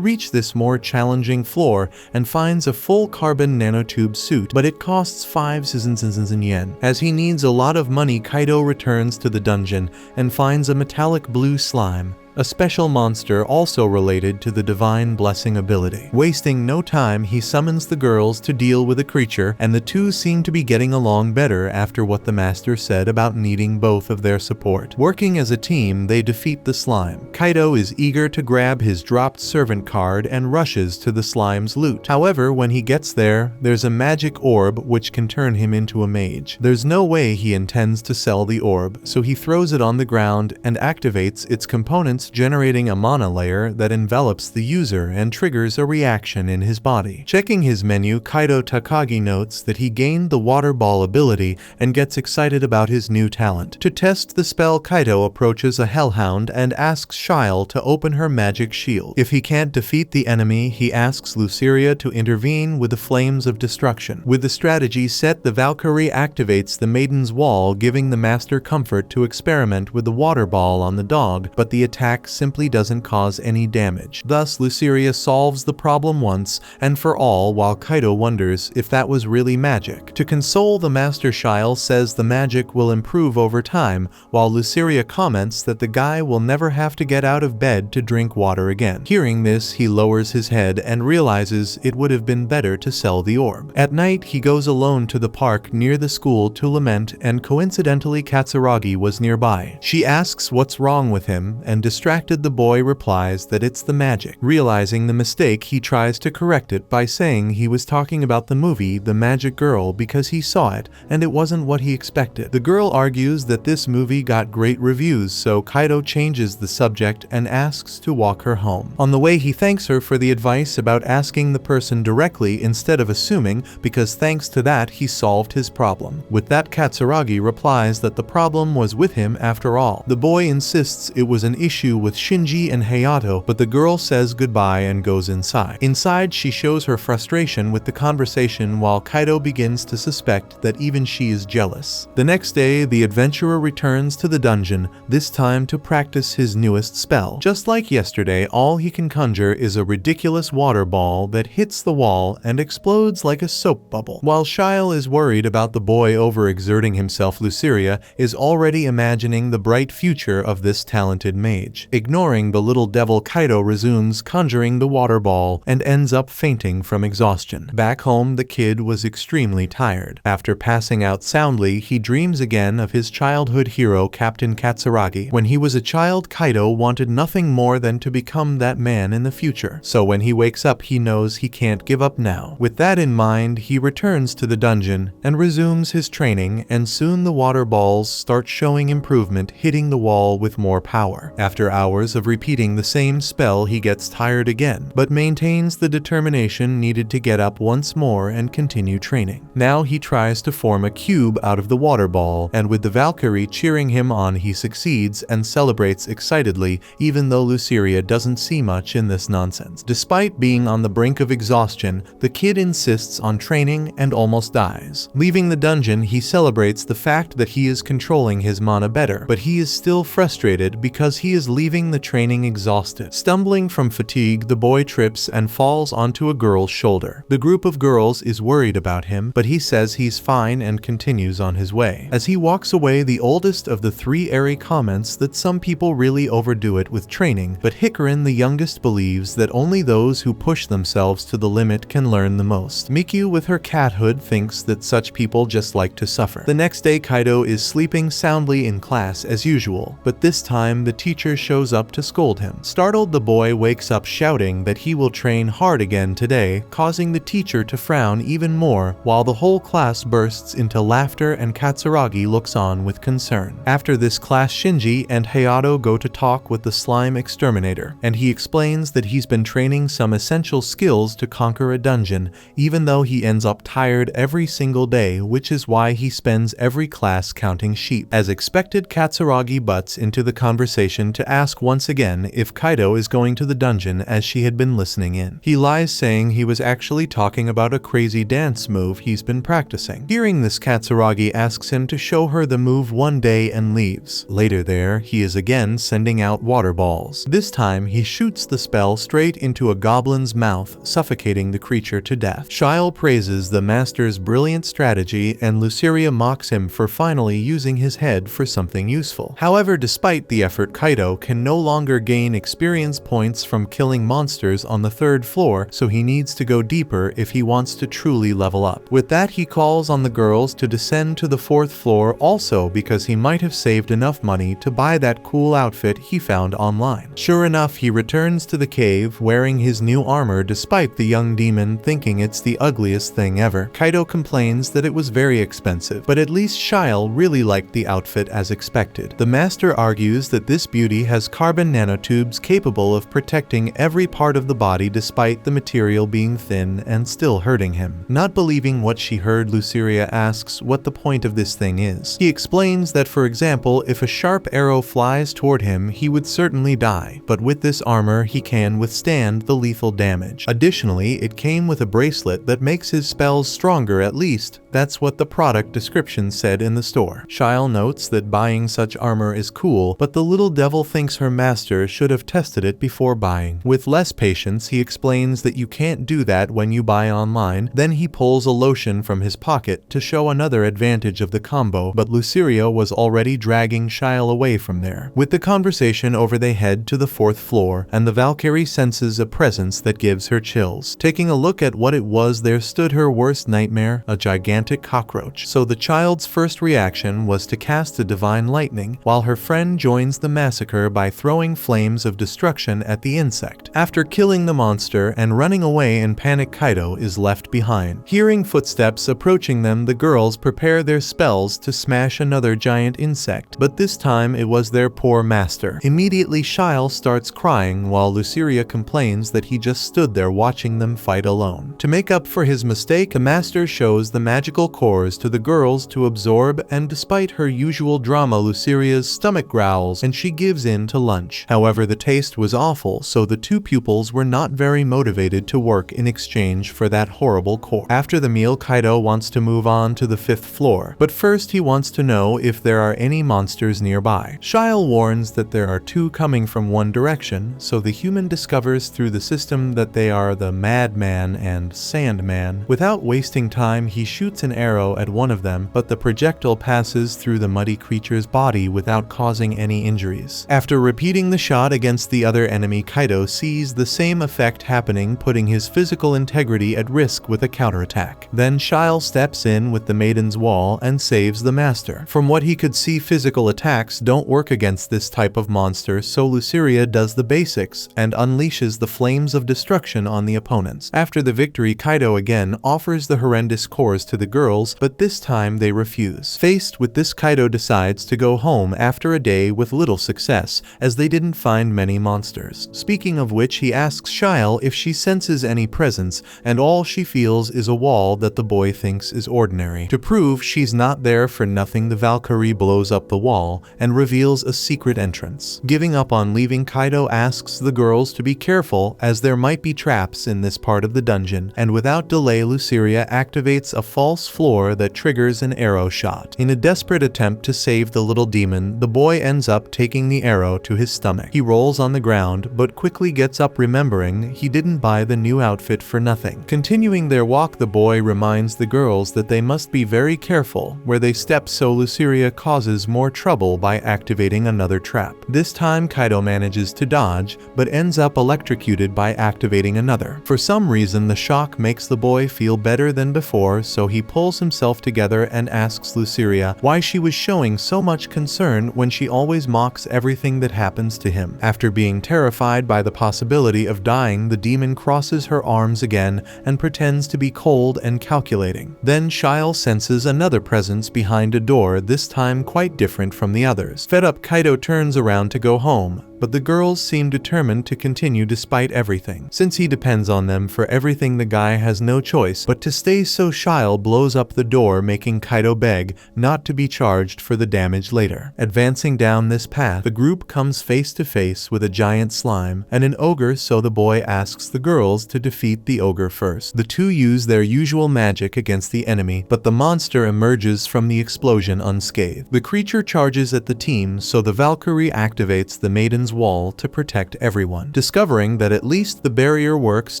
reach this more challenging floor and finds a full carbon nanotube suit, but it costs 5,000 yen. As he needs a lot of money, Kaito returns to the dungeon and finds a metallic blue slime, a special monster also related to the divine blessing ability. Wasting no time, he summons the girls to deal with the creature, and the two seem to be getting along better after what the master said about needing both of their support. Working as a team, they defeat the slime. Kaito is eager to grab his dropped servant card and rushes to the slime's loot. However, when he gets there, there's a magic orb which can turn him into a mage. There's no way he intends to sell the orb, so he throws it on the ground and activates its components, generating a mana layer that envelops the user and triggers a reaction in his body. Checking his menu, Kaito Takagi notes that he gained the water ball ability and gets excited about his new talent. To test the spell, Kaito approaches a hellhound and asks Shyle to open her magic shield. If he can't defeat the enemy, he asks Luceria to intervene with the flames of destruction. With the strategy set, the Valkyrie activates the Maiden's Wall, giving the master comfort to experiment with the water ball on the dog, but the attack simply doesn't cause any damage. Thus, Luceria solves the problem once and for all, while Kaito wonders if that was really magic. To console the master, Shyle says the magic will improve over time, while Luceria comments that the guy will never have to get out of bed to drink water again. Hearing this, he lowers his head and realizes it would have been better to sell the orb. At night, he goes alone to the park near the school to lament, and coincidentally Katsuragi was nearby. She asks what's wrong with him, and distracted, the boy replies that it's the magic. Realizing the mistake, he tries to correct it by saying he was talking about the movie The Magic Girl because he saw it and it wasn't what he expected. The girl argues that this movie got great reviews, so Kaito changes the subject and asks to walk her home. On the way, he thanks her for the advice about asking the person directly instead of assuming, because thanks to that he solved his problem. With that, Katsuragi replies that the problem was with him after all. The boy insists it was an issue with Shinji and Hayato, but the girl says goodbye and goes inside. Inside, she shows her frustration with the conversation, while Kaito begins to suspect that even she is jealous. The next day, the adventurer returns to the dungeon, this time to practice his newest spell. Just like yesterday, all he can conjure is a ridiculous water ball that hits the wall and explodes like a soap bubble. While Shyle is worried about the boy overexerting himself, Luceria is already imagining the bright future of this talented mage. Ignoring the little devil, Kaito resumes conjuring the water ball and ends up fainting from exhaustion. Back home, the kid was extremely tired. After passing out soundly, he dreams again of his childhood hero, Captain Katsuragi. When he was a child, Kaito wanted nothing more than to become that man in the future. So when he wakes up, he knows he can't give up now. With that in mind, he returns to the dungeon and resumes his training, and soon the water balls start showing improvement, hitting the wall with more power. After hours of repeating the same spell, he gets tired again, but maintains the determination needed to get up once more and continue training. Now he tries to form a cube out of the water ball, and with the Valkyrie cheering him on, he succeeds and celebrates excitedly, even though Luceria doesn't see much in this nonsense. Despite being on the brink of exhaustion, the kid insists on training and almost dies. Leaving the dungeon, he celebrates the fact that he is controlling his mana better, but he is still frustrated because he is leaving the training exhausted. Stumbling from fatigue, the boy trips and falls onto a girl's shoulder. The group of girls is worried about him, but he says he's fine and continues on his way. As he walks away, the oldest of the three Eri comments that some people really overdo it with training, but Hikarin, the youngest, believes that only those who push themselves to the limit can learn the most. Mikyu, with her cathood, thinks that such people just like to suffer. The next day, Kaido is sleeping soundly in class as usual, but this time the teacher shows up to scold him. Startled, the boy wakes up shouting that he will train hard again today, causing the teacher to frown even more, while the whole class bursts into laughter and Katsuragi looks on with concern. After this class, Shinji and Hayato go to talk with the slime exterminator, and he explains that he's been training some essential skills to conquer a dungeon, even though he ends up tired every single day, which is why he spends every class counting sheep. As expected, Katsuragi butts into the conversation to ask once again if Kaido is going to the dungeon, as she had been listening in. He lies, saying he was actually talking about a crazy dance move he's been practicing. Hearing this, Katsuragi asks him to show her the move one day and leaves. Later there, he is again sending out water balls. This time, he shoots the spell straight into a goblin's mouth, suffocating the creature to death. Shyle praises the master's brilliant strategy, and Luceria mocks him for finally using his head for something useful. However, despite the effort, Kaido can no longer gain experience points from killing monsters on the 3rd floor, so he needs to go deeper if he wants to truly level up. With that, he calls on the girls to descend to the 4th floor, also because he might have saved enough money to buy that cool outfit he found online. Sure enough, he returns to the cave wearing his new armor, despite the young demon thinking it's the ugliest thing ever. Kaido complains that it was very expensive, but at least Shyle really liked the outfit as expected. The master argues that this beauty has carbon nanotubes capable of protecting every part of the body despite the material being thin and still hurting him. Not believing what she heard, Luceria asks what the point of this thing is. He explains that, for example, if a sharp arrow flies toward him, he would certainly die, but with this armor he can withstand the lethal damage. Additionally, it came with a bracelet that makes his spells stronger, at least that's what the product description said in the store. Shyle notes that buying such armor is cool, but the little devil thinks her master should have tested it before buying. With less patience, he explains that you can't do that when you buy online. Then he pulls a lotion from his pocket to show another advantage of the combo, but Luceria was already dragging Shyle away from there. With the conversation over, they head to the 4th floor, and the Valkyrie senses a presence that gives her chills. Taking a look at what it was, there stood her worst nightmare, a gigantic cockroach. So the child's first reaction was to cast a divine lightning, while her friend joins the massacre by throwing flames of destruction at the insect. After killing the monster and running away in panic, Kaido is left behind. Hearing footsteps approaching them, the girls prepare their spells to smash another giant insect, but this time it was their poor master. Immediately, Shyle starts crying while Luceria complains that he just stood there watching them fight alone. To make up for his mistake, the master shows the magical cores to the girls to absorb, and despite her usual drama, Luceria's stomach growls and she gives in to lunch. However, the taste was awful, so the two pupils were not very motivated to work in exchange for that horrible core. After the meal, Kaido wants to move on to the 5th floor, but first he wants to know if there are any monsters nearby. Shyle warns that there are 2 coming from one direction, so the human discovers through the system that they are the Madman and Sandman. Without wasting time, he shoots an arrow at one of them, but the projectile passes through the muddy creature's body without causing any injuries. After repeating the shot against the other enemy, Kaido sees the same effect happening, putting his physical integrity at risk with a counterattack. Then Shyle steps in with the Maiden's Wall and saves the master. From what he could see, physical attacks don't work against this type of monster, so Luceria does the basics and unleashes the flames of destruction on the opponents. After the victory, Kaido again offers the horrendous cores to the girls, but this time they refuse. Faced with this, Kaido decides to go home after a day with little success, as they didn't find many monsters. Speaking of which, he asks Shyle if she senses any presence, and all she feels is a wall that the boy thinks is ordinary. To prove she's not there for nothing, the Valkyrie blows up the wall and reveals a secret entrance. Giving up on leaving, Kaido asks the girls to be careful, as there might be traps in this part of the dungeon, gun, and without delay Luceria activates a false floor that triggers an arrow shot. In a desperate attempt to save the little demon, the boy ends up taking the arrow to his stomach. He rolls on the ground, but quickly gets up remembering he didn't buy the new outfit for nothing. Continuing their walk, the boy reminds the girls that they must be very careful where they step, so Luceria causes more trouble by activating another trap. This time Kaito manages to dodge, but ends up electrocuted by activating another. For some reason the shock makes the boy feel better than before, so he pulls himself together and asks Luceria why she was showing so much concern when she always mocks everything that happens to him. After being terrified by the possibility of dying, the demon crosses her arms again and pretends to be cold and calculating. Then Shile senses another presence behind a door, this time quite different from the others. Fed up, Kaito turns around to go home, but the girls seem determined to continue despite everything. Since he depends on them for everything, the guy has no choice but to stay, so Shile blows up the door, making Kaito beg not to be charged for the damage later. Advancing down this path, the group comes face to face with a giant slime and an ogre, so the boy asks the girls to defeat the ogre first. The two use their usual magic against the enemy, but the monster emerges from the explosion unscathed. The creature charges at the team, so the Valkyrie activates the maiden's wall to protect everyone. Discovering that at least the barrier works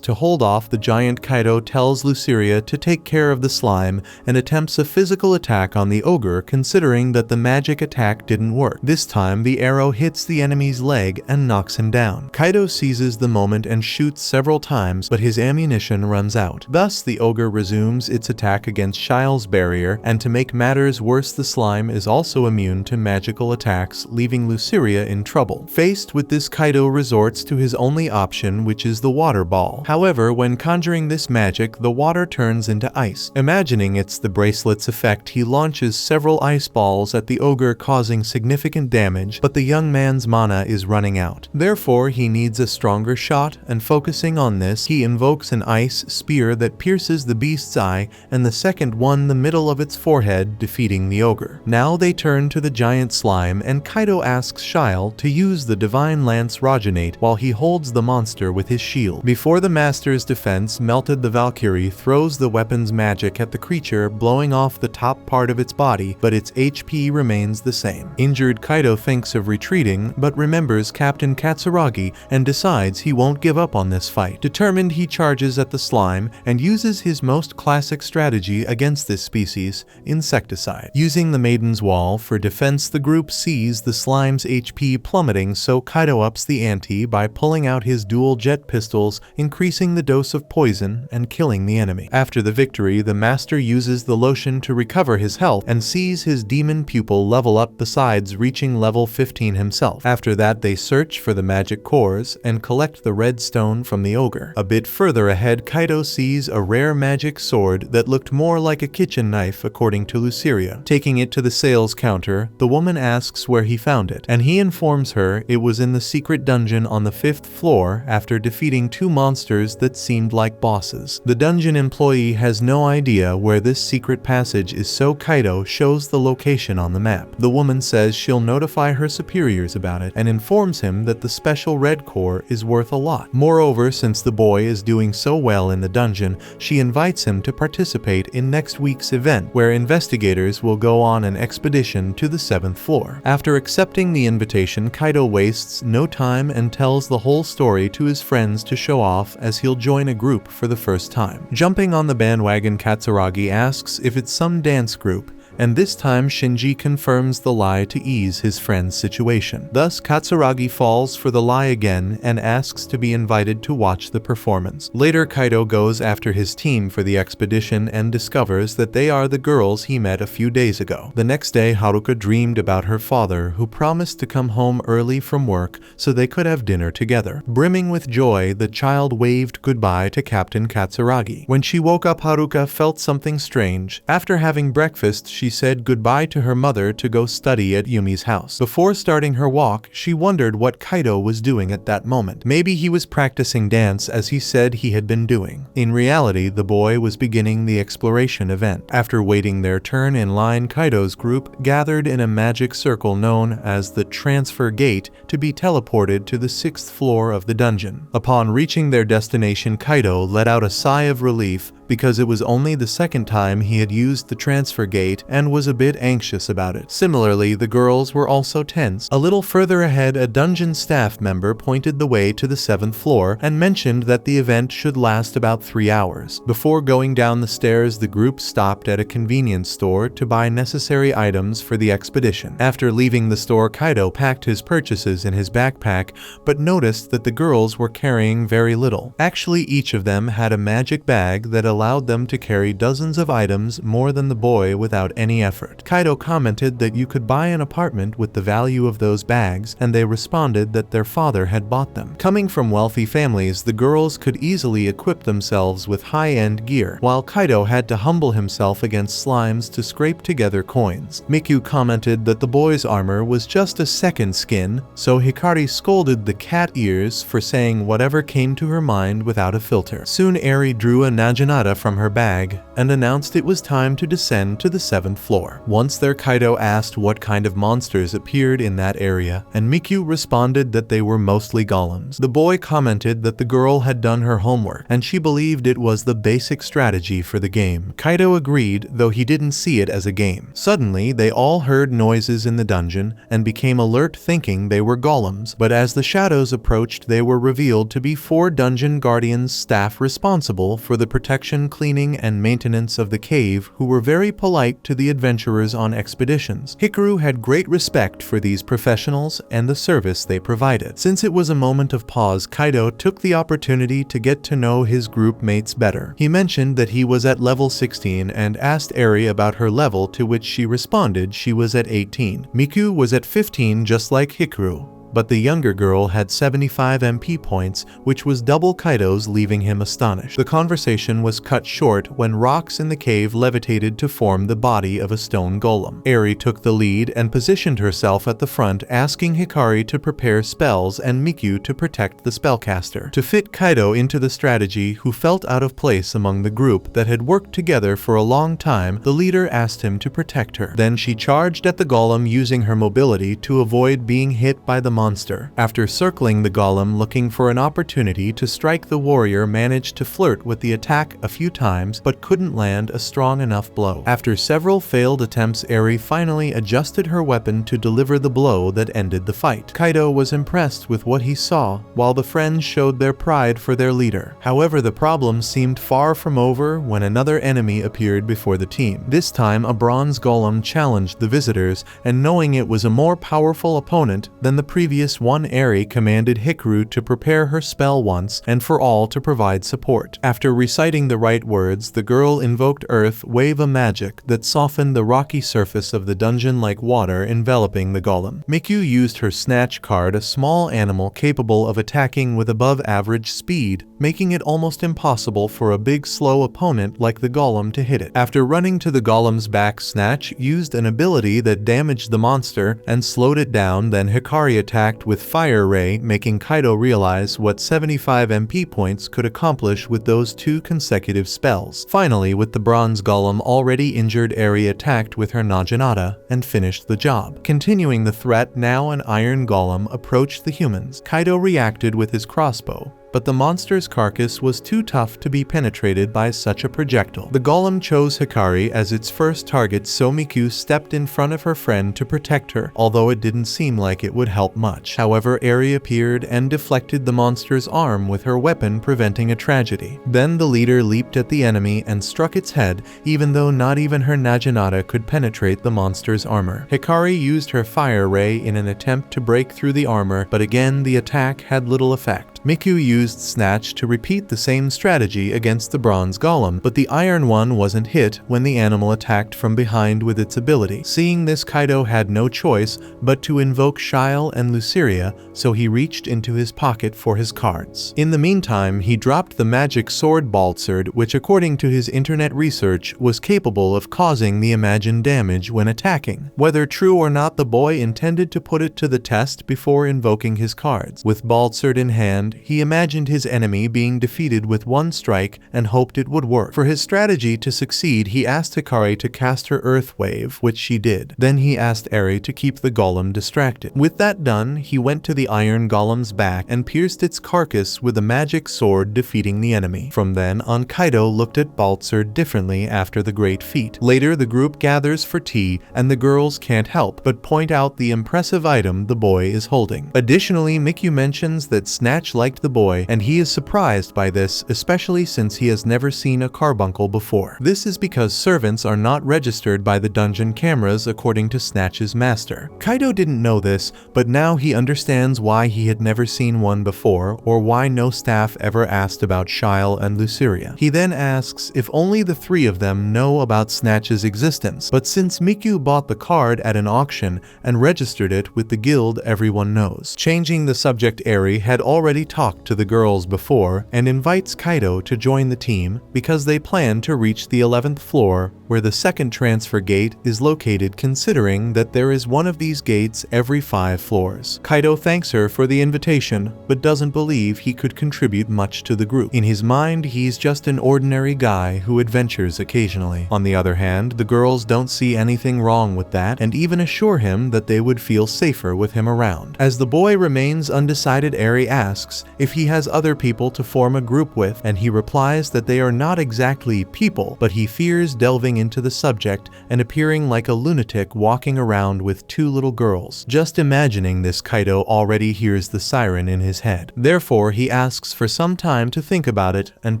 to hold off the giant, Kaito tells Luceria to take care of the slime and attempts a physical attack on the ogre, considering that the magic attack didn't work. This time the arrow hits the enemy's leg and knocks him down. Kaito seizes the moment and shoots several times, but his ammunition runs out. Thus the ogre resumes its attack against Shile's barrier, and to make matters worse, the slime is also immune to magical attacks, leaving Luceria in trouble. Faced with this, Kaito resorts to his only option, which is the water ball. However, when conjuring this magic, the water turns into ice. Imagining it's the bracelet's effect, he launches several ice balls at the ogre, causing significant damage, but the young man's mana is running out. Therefore, he needs a stronger shot, and focusing on this, he invokes an ice spear that pierces the beast's eye, and the second one the middle of its forehead, defeating the ogre. Now they turn to the giant slime, and Kaito asks Shile to use the Divine Lance Rogenate while he holds the monster with his shield. Before the master's defense melted, the Valkyrie throws the weapon's magic at the creature, blowing off the top part of its body, but its HP remains the same. Injured, Kaito thinks of retreating, but remembers Captain Katsuragi and decides he won't give up on this fight. Determined, he charges at the slime and uses his most classic strategy against this species, insecticide. Using the maiden's wall for defense, the group sees the slime's HP plummeting, so Kaito ups the ante by pulling out his dual jet pistols, increasing the dose of poison and killing the enemy. After the victory, the master uses the lotion to recover his health and sees his demon pupil level up, besides reaching level 15 himself. After that, they search for the magic cores and collect the red stone from the ogre. A bit further ahead, Kaito sees a rare magic sword that looked more like a kitchen knife, according to Luceria. Taking it to the sales counter, the woman asks where he found it, and he informs her it was in the secret dungeon on the 5th floor after defeating two monsters that seemed like bosses. The dungeon employee has no idea where this secret passage is, so Kaito shows the location on the map. The woman says she'll notify her superiors about it and informs him that the special red core is worth a lot. Moreover, since the boy is doing so well in the dungeon, she invites him to participate in next week's event, where investigators will go on an expedition to the 7th floor. After accepting the invitation, Kaito wastes no time and tells the whole story to his friends to show off, as he'll join a group for the first time. Jumping on the bandwagon, Katsuragi asks if it's some dance group, and this time Shinji confirms the lie to ease his friend's situation. Thus, Katsuragi falls for the lie again and asks to be invited to watch the performance. Later, Kaito goes after his team for the expedition and discovers that they are the girls he met a few days ago. The next day, Haruka dreamed about her father, who promised to come home early from work so they could have dinner together. Brimming with joy, the child waved goodbye to Captain Katsuragi. When she woke up, Haruka felt something strange. After having breakfast, she she said goodbye to her mother to go study at Yumi's house. Before starting her walk, she wondered what Kaito was doing at that moment. Maybe he was practicing dance as he said he had been doing. In reality, the boy was beginning the exploration event. After waiting their turn in line, Kaito's group gathered in a magic circle known as the Transfer Gate to be teleported to the 6th floor of the dungeon. Upon reaching their destination, Kaito let out a sigh of relief because it was only the second time he had used the transfer gate and was a bit anxious about it. Similarly, the girls were also tense. A little further ahead, a dungeon staff member pointed the way to the 7th floor and mentioned that the event should last about 3 hours. Before going down the stairs, the group stopped at a convenience store to buy necessary items for the expedition. After leaving the store, Kaito packed his purchases in his backpack, but noticed that the girls were carrying very little. Actually, each of them had a magic bag that allowed them to carry dozens of items more than the boy without any effort. Kaito commented that you could buy an apartment with the value of those bags, and they responded that their father had bought them. Coming from wealthy families, the girls could easily equip themselves with high-end gear, while Kaito had to humble himself against slimes to scrape together coins. Miku commented that the boy's armor was just a second skin, so Hikari scolded the cat ears for saying whatever came to her mind without a filter. Soon Eri drew a naginata from her bag and announced it was time to descend to the 7th floor. Once there, Kaito asked what kind of monsters appeared in that area, and Miku responded that they were mostly golems. The boy commented that the girl had done her homework, and she believed it was the basic strategy for the game. Kaito agreed, though he didn't see it as a game. Suddenly, they all heard noises in the dungeon and became alert, thinking they were golems, but as the shadows approached, they were revealed to be 4 dungeon guardians staff responsible for the protection, cleaning, and maintenance of the cave, who were very polite to the adventurers on expeditions. Hikaru had great respect for these professionals and the service they provided. Since it was a moment of pause, Kaito took the opportunity to get to know his group mates better. He mentioned that he was at level 16 and asked Eri about her level, to which she responded she was at 18. Miku was at 15 just like Hikaru, but the younger girl had 75 MP points, which was double Kaito's, leaving him astonished. The conversation was cut short when rocks in the cave levitated to form the body of a stone golem. Eri took the lead and positioned herself at the front, asking Hikari to prepare spells and Miku to protect the spellcaster. To fit Kaito into the strategy, who felt out of place among the group that had worked together for a long time, the leader asked him to protect her. Then she charged at the golem using her mobility to avoid being hit by the monster. After circling the golem looking for an opportunity to strike, the warrior managed to flirt with the attack a few times but couldn't land a strong enough blow. After several failed attempts, Eri finally adjusted her weapon to deliver the blow that ended the fight. Kaito was impressed with what he saw, while the friends showed their pride for their leader. However, the problem seemed far from over when another enemy appeared before the team. This time, a bronze golem challenged the visitors, and knowing it was a more powerful opponent than the previous one, Eri commanded Hikaru to prepare her spell once and for all to provide support. After reciting the right words, the girl invoked Earth Wave, a magic that softened the rocky surface of the dungeon like water enveloping the golem. Miku used her snatch card, a small animal capable of attacking with above average speed, making it almost impossible for a big slow opponent like the golem to hit it. After running to the golem's back, Snatch used an ability that damaged the monster and slowed it down. Then Hikari attacked with Fire Ray, making Kaito realize what 75 MP points could accomplish with those 2 consecutive spells. Finally, with the bronze golem already injured, Eri attacked with her naginata and finished the job. Continuing the threat, now an iron golem approached the humans. Kaito reacted with his crossbow, but the monster's carcass was too tough to be penetrated by such a projectile. The golem chose Hikari as its first target, so Miku stepped in front of her friend to protect her, although it didn't seem like it would help much. However, Eri appeared and deflected the monster's arm with her weapon, preventing a tragedy. Then the leader leaped at the enemy and struck its head, even though not even her naginata could penetrate the monster's armor. Hikari used her Fire Ray in an attempt to break through the armor, but again the attack had little effect. Miku used Snatch to repeat the same strategy against the bronze golem, but the iron one wasn't hit when the animal attacked from behind with its ability. Seeing this, Kaito had no choice but to invoke Shile and Luceria, so he reached into his pocket for his cards. In the meantime, he dropped the magic sword Baltzard, which according to his internet research was capable of causing the imagined damage when attacking. Whether true or not, the boy intended to put it to the test before invoking his cards. With Baltzard in hand, he imagined his enemy being defeated with one strike and hoped it would work. For his strategy to succeed, he asked Hikari to cast her Earth Wave, which she did. Then he asked Eri to keep the golem distracted. With that done, he went to the iron golem's back and pierced its carcass with a magic sword, defeating the enemy. From then on, Kaito looked at Baltzard differently after the great feat. Later, the group gathers for tea, and the girls can't help but point out the impressive item the boy is holding. Additionally, Miku mentions that Snatch liked the boy, and he is surprised by this, especially since he has never seen a carbuncle before. This is because servants are not registered by the dungeon cameras according to Snatch's master. Kaito didn't know this, but now he understands why he had never seen one before, or why no staff ever asked about Shile and Luceria. He then asks if only the three of them know about Snatch's existence, but since Miku bought the card at an auction and registered it with the guild, everyone knows. Changing the subject, Eri had already talked to the girls before and invites Kaito to join the team because they plan to reach the 11th floor where the second transfer gate is located, considering that there is one of these gates every 5 floors. Kaito thanks her for the invitation, but doesn't believe he could contribute much to the group. In his mind, he's just an ordinary guy who adventures occasionally. On the other hand, the girls don't see anything wrong with that and even assure him that they would feel safer with him around. As the boy remains undecided, Eri asks if he has other people to form a group with, and he replies that they are not exactly people, but he fears delving into the subject and appearing like a lunatic walking around with 2 little girls. Just imagining this, Kaito already hears the siren in his head. Therefore, he asks for some time to think about it and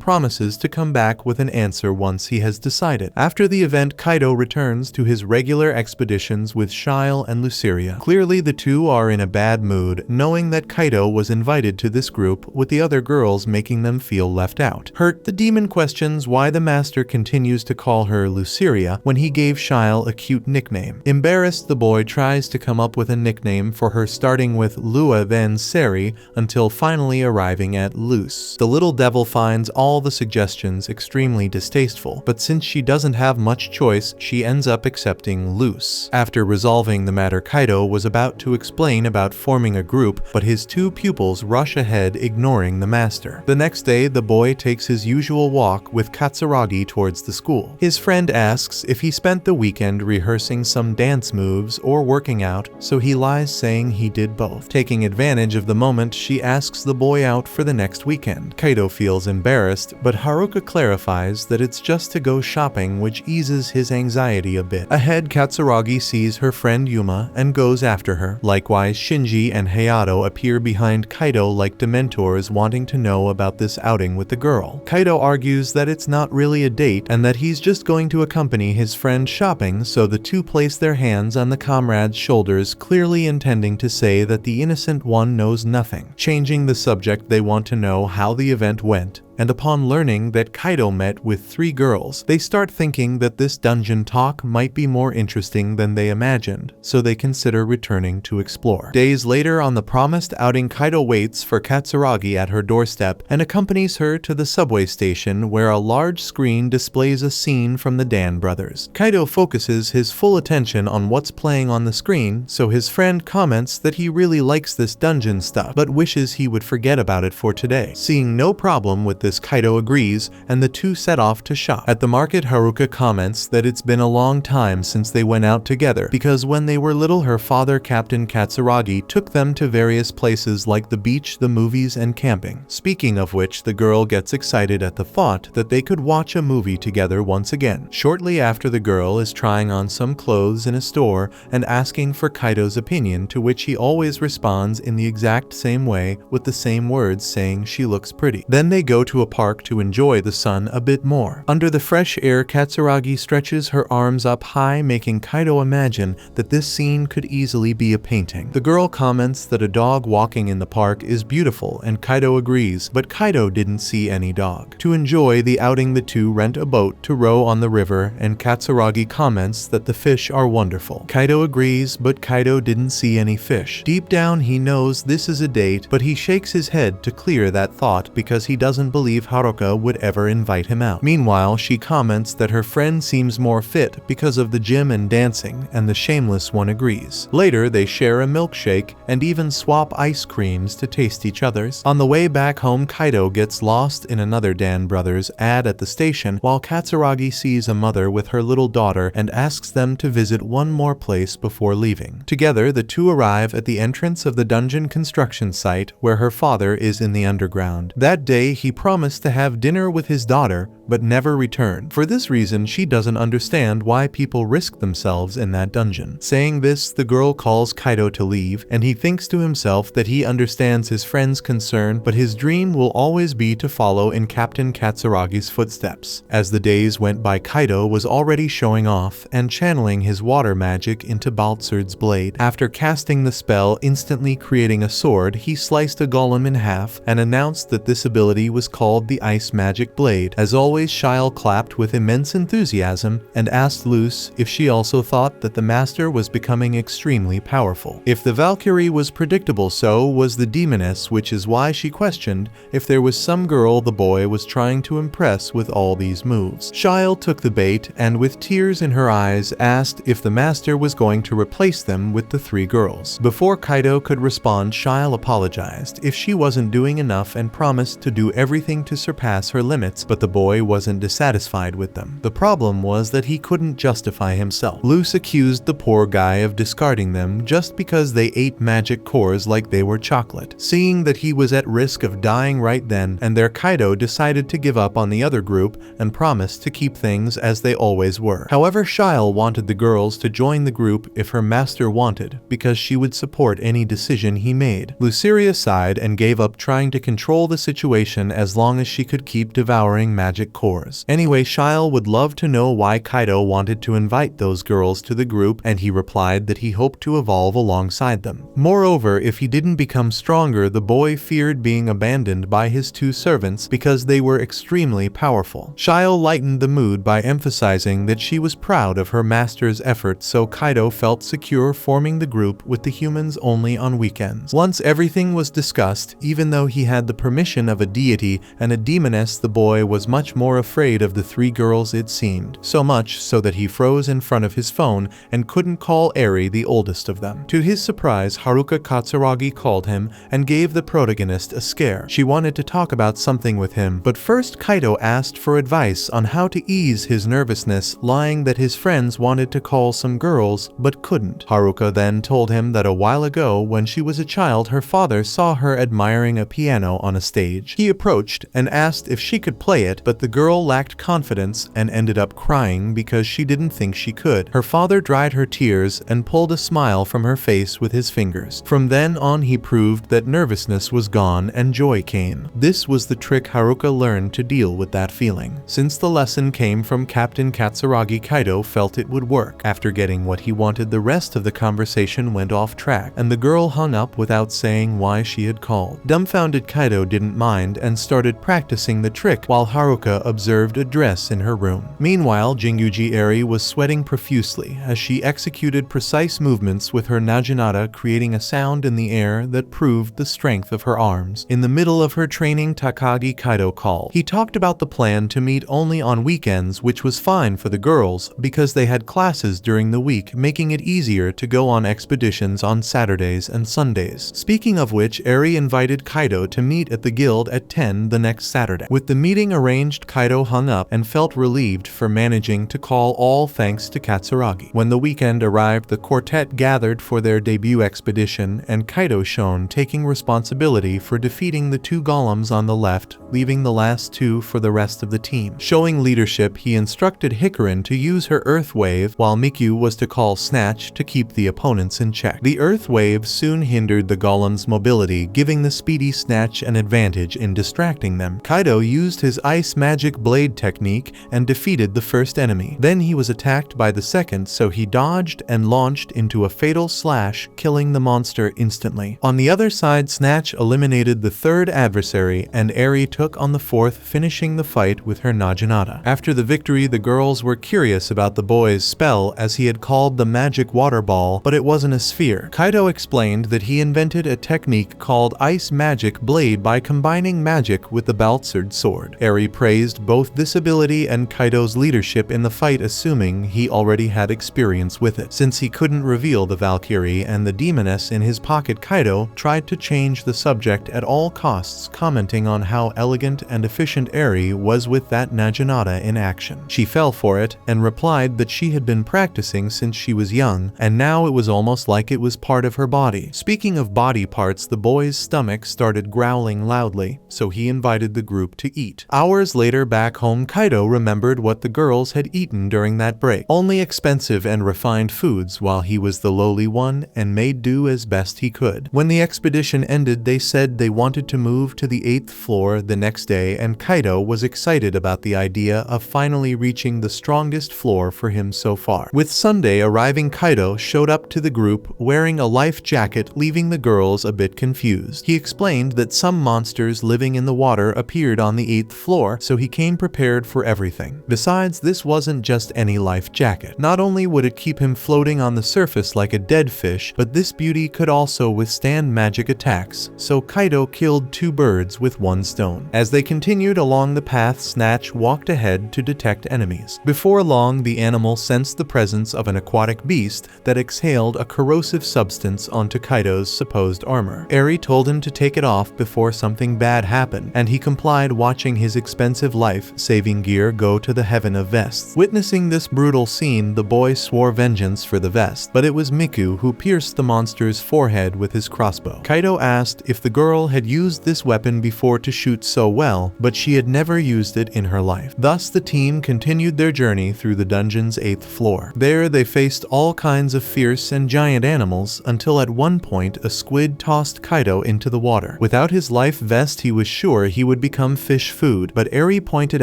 promises to come back with an answer once he has decided. After the event, Kaito returns to his regular expeditions with Shile and Luceria. Clearly, the two are in a bad mood, knowing that Kaito was invited to this group with the other girls, making them feel left out. Hurt, the demon questions why the master continues to call her Luceria when he gave Shile a cute nickname. Embarrassed, the boy tries to come up with a nickname for her, starting with Lua, then Seri, until finally arriving at Luce. The little devil finds all the suggestions extremely distasteful, but since she doesn't have much choice, she ends up accepting Luce. After resolving the matter, Kaito was about to explain about forming a group, but his 2 pupils rush ahead, ignoring the master. The next day, the boy takes his usual walk with Katsuragi towards the school. His friend asks if he spent the weekend rehearsing some dance moves or working out, so he lies, saying he did both. Taking advantage of the moment, she asks the boy out for the next weekend. Kaito feels embarrassed, but Haruka clarifies that it's just to go shopping, which eases his anxiety a bit. Ahead, Katsuragi sees her friend Yuma and goes after her. Likewise, Shinji and Hayato appear behind Kaito like dementors, wanting to know about this outing with the girl. Kaito argues that it's not really a date and that he's just going to accompany his friend shopping, so the two place their hands on the comrade's shoulders, clearly intending to say that the innocent one knows nothing. Changing the subject, they want to know how the event went, and upon learning that Kaito met with 3 girls, they start thinking that this dungeon talk might be more interesting than they imagined, so they consider returning to explore. Days later, on the promised outing, Kaito waits for Katsuragi at her doorstep and accompanies her to the subway station, where a large screen displays a scene from the Dan brothers. Kaito focuses his full attention on what's playing on the screen, so his friend comments that he really likes this dungeon stuff, but wishes he would forget about it for today. Seeing no problem with this, Kaito agrees, and the two set off to shop. At the market, Haruka comments that it's been a long time since they went out together, because when they were little, her father, Captain Katsuragi, took them to various places like the beach, the movies, and camping. Speaking of which, the girl gets excited at the thought that they could watch a movie together once again. Shortly after, the girl is trying on some clothes in a store and asking for Kaito's opinion, to which he always responds in the exact same way with the same words, saying she looks pretty. Then they go to a park to enjoy the sun a bit more. Under the fresh air, Katsuragi stretches her arms up high, making Kaito imagine that this scene could easily be a painting. The girl comments that a dog walking in the park is beautiful, and Kaito agrees, but Kaito didn't see any dog. To enjoy the outing, the two rent a boat to row on the river, and Katsuragi comments that the fish are wonderful. Kaito agrees, but Kaito didn't see any fish. Deep down, he knows this is a date, but he shakes his head to clear that thought because he doesn't believe Haruka would ever invite him out. Meanwhile, she comments that her friend seems more fit because of the gym and dancing, and the shameless one agrees. Later, they share a milkshake and even swap ice creams to taste each other's. On the way back home, Kaito gets lost in another Dan Brothers ad at the station, while Katsuragi sees a mother with her little daughter and asks them to visit one more place before leaving. Together, the two arrive at the entrance of the dungeon construction site where her father is in the underground. That day, he promised to have dinner with his daughter, but never return. For this reason, she doesn't understand why people risk themselves in that dungeon. Saying this, the girl calls Kaito to leave, and he thinks to himself that he understands his friend's concern, but his dream will always be to follow in Captain Katsuragi's footsteps. As the days went by, Kaito was already showing off and channeling his water magic into Baltzard's blade. After casting the spell, instantly creating a sword, he sliced a golem in half and announced that this ability was called the Ice Magic Blade. As always, Shyle clapped with immense enthusiasm and asked Luce if she also thought that the master was becoming extremely powerful. If the Valkyrie was predictable, so was the demoness, which is why she questioned if there was some girl the boy was trying to impress with all these moves. Shyle took the bait and with tears in her eyes asked if the master was going to replace them with the three girls. Before Kaito could respond, Shyle apologized if she wasn't doing enough and promised to do everything to surpass her limits, but the boy wasn't dissatisfied with them. The problem was that he couldn't justify himself. Luce accused the poor guy of discarding them just because they ate magic cores like they were chocolate. Seeing that he was at risk of dying right then and there, Kaito decided to give up on the other group and promised to keep things as they always were. However, Shyle wanted the girls to join the group if her master wanted, because she would support any decision he made. Luceria sighed and gave up trying to control the situation as long as she could keep devouring magic cores. Anyway, Shyle would love to know why Kaito wanted to invite those girls to the group, and he replied that he hoped to evolve alongside them. Moreover, if he didn't become stronger, the boy feared being abandoned by his two servants because they were extremely powerful. Shyle lightened the mood by emphasizing that she was proud of her master's efforts, so Kaito felt secure forming the group with the humans only on weekends. Once everything was discussed, even though he had the permission of a deity and a demoness, the boy was much more afraid of the three girls, it seemed. So much so that he froze in front of his phone and couldn't call Eri, the oldest of them. To his surprise, Haruka Katsuragi called him and gave the protagonist a scare. She wanted to talk about something with him, but first Kaito asked for advice on how to ease his nervousness, lying that his friends wanted to call some girls but couldn't. Haruka then told him that a while ago, when she was a child, her father saw her admiring a piano on a stage. He approached and asked if she could play it, but the girl lacked confidence and ended up crying because she didn't think she could. Her father dried her tears and pulled a smile from her face with his fingers. From then on, he proved that nervousness was gone and joy came. This was the trick Haruka learned to deal with that feeling. Since the lesson came from Captain Katsuragi, Kaito felt it would work. After getting what he wanted, the rest of the conversation went off track, and the girl hung up without saying why she had called. Dumbfounded, Kaito didn't mind and started practicing the trick while Haruka observed a dress in her room. Meanwhile, Jinguji Eri was sweating profusely as she executed precise movements with her naginata, creating a sound in the air that proved the strength of her arms. In the middle of her training, Takagi Kaito called. He talked about the plan to meet only on weekends, which was fine for the girls because they had classes during the week, making it easier to go on expeditions on Saturdays and Sundays. Speaking of which, Eri invited Kaito to meet at the guild at 10 the next Saturday. With the meeting arranged, Kaito hung up and felt relieved for managing to call, all thanks to Katsuragi. When the weekend arrived, the quartet gathered for their debut expedition, and Kaito shone, taking responsibility for defeating the two golems on the left, leaving the last two for the rest of the team. Showing leadership, he instructed Hikarin to use her Earth Wave, while Mikyu was to call Snatch to keep the opponents in check. The Earth Wave soon hindered the golem's mobility, giving the speedy Snatch an advantage in distracting distracting them. Kaito used his ice magic blade technique and defeated the first enemy. Then he was attacked by the second, so he dodged and launched into a fatal slash, killing the monster instantly. On the other side, Snatch eliminated the third adversary, and Eri took on the fourth, finishing the fight with her Naginata. After the victory, the girls were curious about the boy's spell, as he had called the magic water ball, but it wasn't a sphere. Kaito explained that he invented a technique called ice magic blade by combining magic with the Baltzard sword. Eri praised both this ability and Kaito's leadership in the fight, assuming he already had experience with it. Since he couldn't reveal the Valkyrie and the demoness in his pocket, Kaito tried to change the subject at all costs, commenting on how elegant and efficient Eri was with that Naginata in action. She fell for it and replied that she had been practicing since she was young, and now it was almost like it was part of her body. Speaking of body parts, the boy's stomach started growling loudly, so he invited the group to eat. Hours later, back home, Kaito remembered what the girls had eaten during that break. Only expensive and refined foods, while he was the lowly one and made do as best he could. When the expedition ended, they said they wanted to move to the 8th floor the next day, and Kaito was excited about the idea of finally reaching the strongest floor for him so far. With Sunday arriving, Kaito showed up to the group wearing a life jacket, leaving the girls a bit confused. He explained that some monsters living in the water appeared on the 8th floor, so he came prepared for everything. Besides, this wasn't just any life jacket. Not only would it keep him floating on the surface like a dead fish, but this beauty could also withstand magic attacks, so Kaito killed 2 birds with 1 stone. As they continued along the path, Snatch walked ahead to detect enemies. Before long, the animal sensed the presence of an aquatic beast that exhaled a corrosive substance onto Kaito's supposed armor. Eri told him to take it off before something bad happened, and he complied, watching his expensive life-saving gear go to the heaven of vests. Witnessing this brutal scene, the boy swore vengeance for the vest, but it was Miku who pierced the monster's forehead with his crossbow. Kaito asked if the girl had used this weapon before to shoot so well, but she had never used it in her life. Thus, the team continued their journey through the dungeon's 8th floor. There, they faced all kinds of fierce and giant animals, until at one point a squid tossed Kaito into the water. Without his life vest, he was sure he would become fish food, but Eri pointed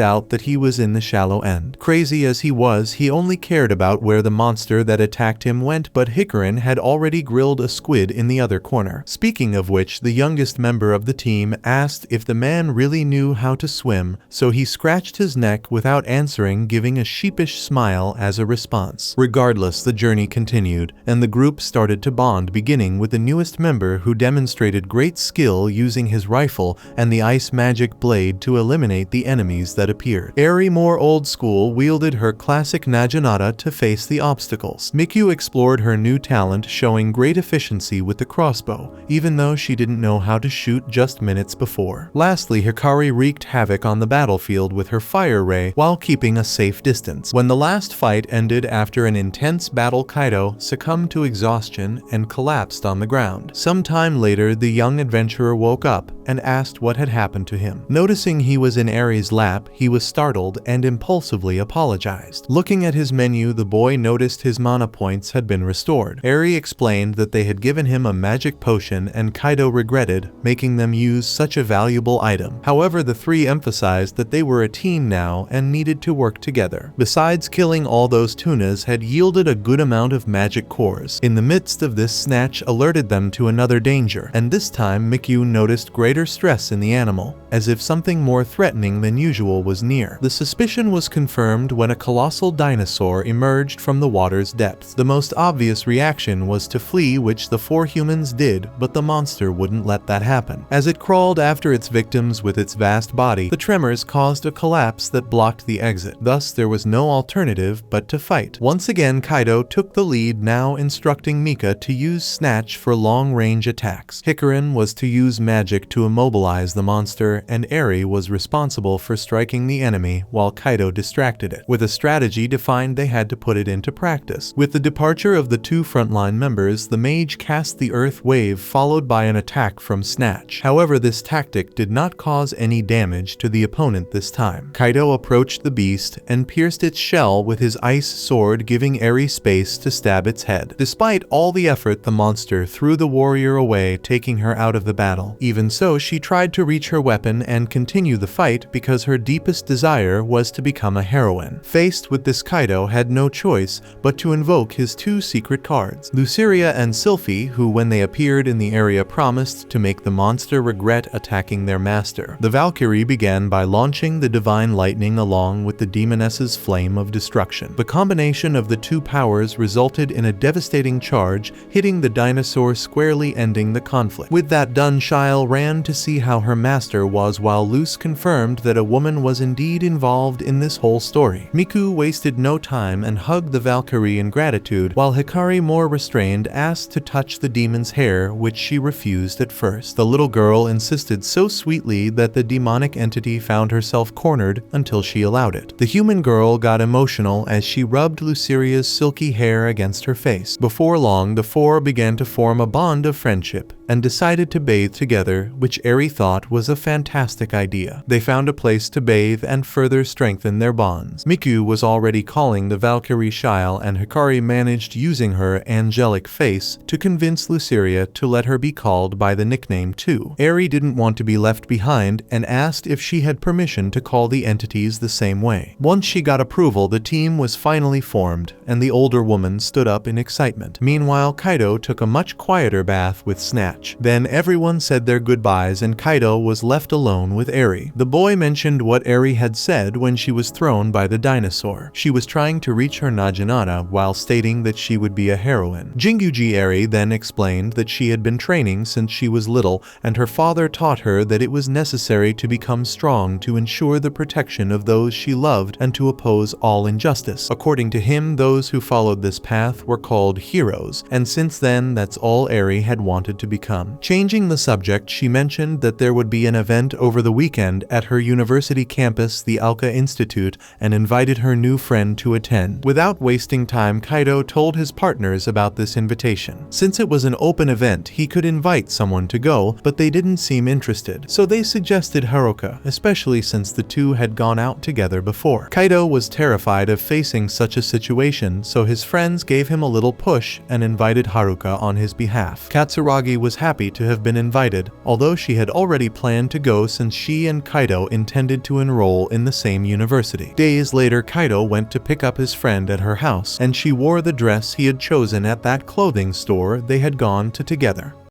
out that he was in the shallow end. Crazy as he was, he only cared about where the monster that attacked him went, but Hikarin had already grilled a squid in the other corner. Speaking of which, the youngest member of the team asked if the man really knew how to swim, so he scratched his neck without answering, giving a sheepish smile as a response. Regardless, the journey continued, and the group started to bond, beginning with the newest member who demonstrated great skill using his rifle and the ice magic blade to eliminate the enemies that appeared. Eri, more old school, wielded her classic Naginata to face the obstacles. Miku explored her new talent, showing great efficiency with the crossbow, even though she didn't know how to shoot just minutes before. Lastly, Hikari wreaked havoc on the battlefield with her fire ray while keeping a safe distance. When the last fight ended after an intense battle, Kaito succumbed to exhaustion and collapsed on the ground. Sometime later, the young adventurer woke up and asked what had happened to him. Noticing he was in Eri's lap, he was startled and impulsively apologized. Looking at his menu, the boy noticed his mana points had been restored. Eri explained that they had given him a magic potion, and Kaito regretted making them use such a valuable item. However, the three emphasized that they were a team now and needed to work together. Besides, killing all those tunas had yielded a good amount of magic cores. In the midst of this, Snatch alerted them to another danger, and this time Miku noticed greater stress in the animal, as if something more threatening than usual was near. The suspicion was confirmed when a colossal dinosaur emerged from the water's depths. The most obvious reaction was to flee, which the four humans did, but the monster wouldn't let that happen. As it crawled after its victims with its vast body, the tremors caused a collapse that blocked the exit. Thus, there was no alternative but to fight. Once again, Kaito took the lead, now instructing Mika to use Snatch for long-range attacks. Hikarin was to use magic to immobilize the monster, and Eri was responsible for striking the enemy while Kaito distracted it. With a strategy defined, they had to put it into practice. With the departure of the two frontline members, the mage cast the earth wave, followed by an attack from Snatch. However, this tactic did not cause any damage to the opponent this time. Kaito approached the beast and pierced its shell with his ice sword, giving Eri space to stab its head. Despite all the effort, the monster threw the warrior away, taking her out of the battle. Even so, she tried to reach her weapon and continue the fight because her deepest desire was to become a heroine. Faced with this, Kaito had no choice but to invoke his two secret cards, Luceria and Sylphie, who when they appeared in the area promised to make the monster regret attacking their master. The Valkyrie began by launching the divine lightning along with the demoness's flame of destruction. The combination of the two powers resulted in a devastating charge, hitting the dinosaur squarely, ending the conflict. With that done, Shyle ran to see how her master was, while Luce confirmed that a woman was indeed involved in this whole story. Miku wasted no time and hugged the Valkyrie in gratitude, while Hikari, more restrained, asked to touch the demon's hair, which she refused at first. The little girl insisted so sweetly that the demonic entity found herself cornered until she allowed it. The human girl got emotional as she rubbed Luceria's silky hair against her face. Before long, the four began to form a bond of friendship and decided to bathe together, which Eri thought was a fantastic idea. They found a place to bathe and further strengthen their bonds. Miku was already calling the Valkyrie Shyle, and Hikari managed, using her angelic face, to convince Luceria to let her be called by the nickname too. Eri didn't want to be left behind and asked if she had permission to call the entities the same way. Once she got approval, the team was finally formed, and the older woman stood up in excitement. Meanwhile, Kaito took a much quieter bath with Snatch. Then everyone said their goodbyes and Kaito was left alone with Eri. The boy mentioned what Eri had said when she was thrown by the dinosaur. She was trying to reach her Naginata while stating that she would be a heroine. Jinguji Eri then explained that she had been training since she was little, and her father taught her that it was necessary to become strong to ensure the protection of those she loved and to oppose all injustice. According to him, those who followed this path were called heroes, and since then that's all Eri had wanted to become. Changing the subject, she mentioned that there would be an event over the weekend at her university campus, the Alka Institute, and invited her new friend to attend. Without wasting time, Kaito told his partners about this invitation. Since it was an open event, he could invite someone to go, but they didn't seem interested, so they suggested Haruka, especially since the two had gone out together before. Kaito was terrified of facing such a situation, so his friends gave him a little push and invited Haruka on his behalf. Katsuragi was happy to have been invited, although she had already planned to go since she and Kaito intended to enroll in the same university. Days later, Kaito went to pick up his friend at her house, and she wore the dress he had chosen at that clothing store they had gone to together.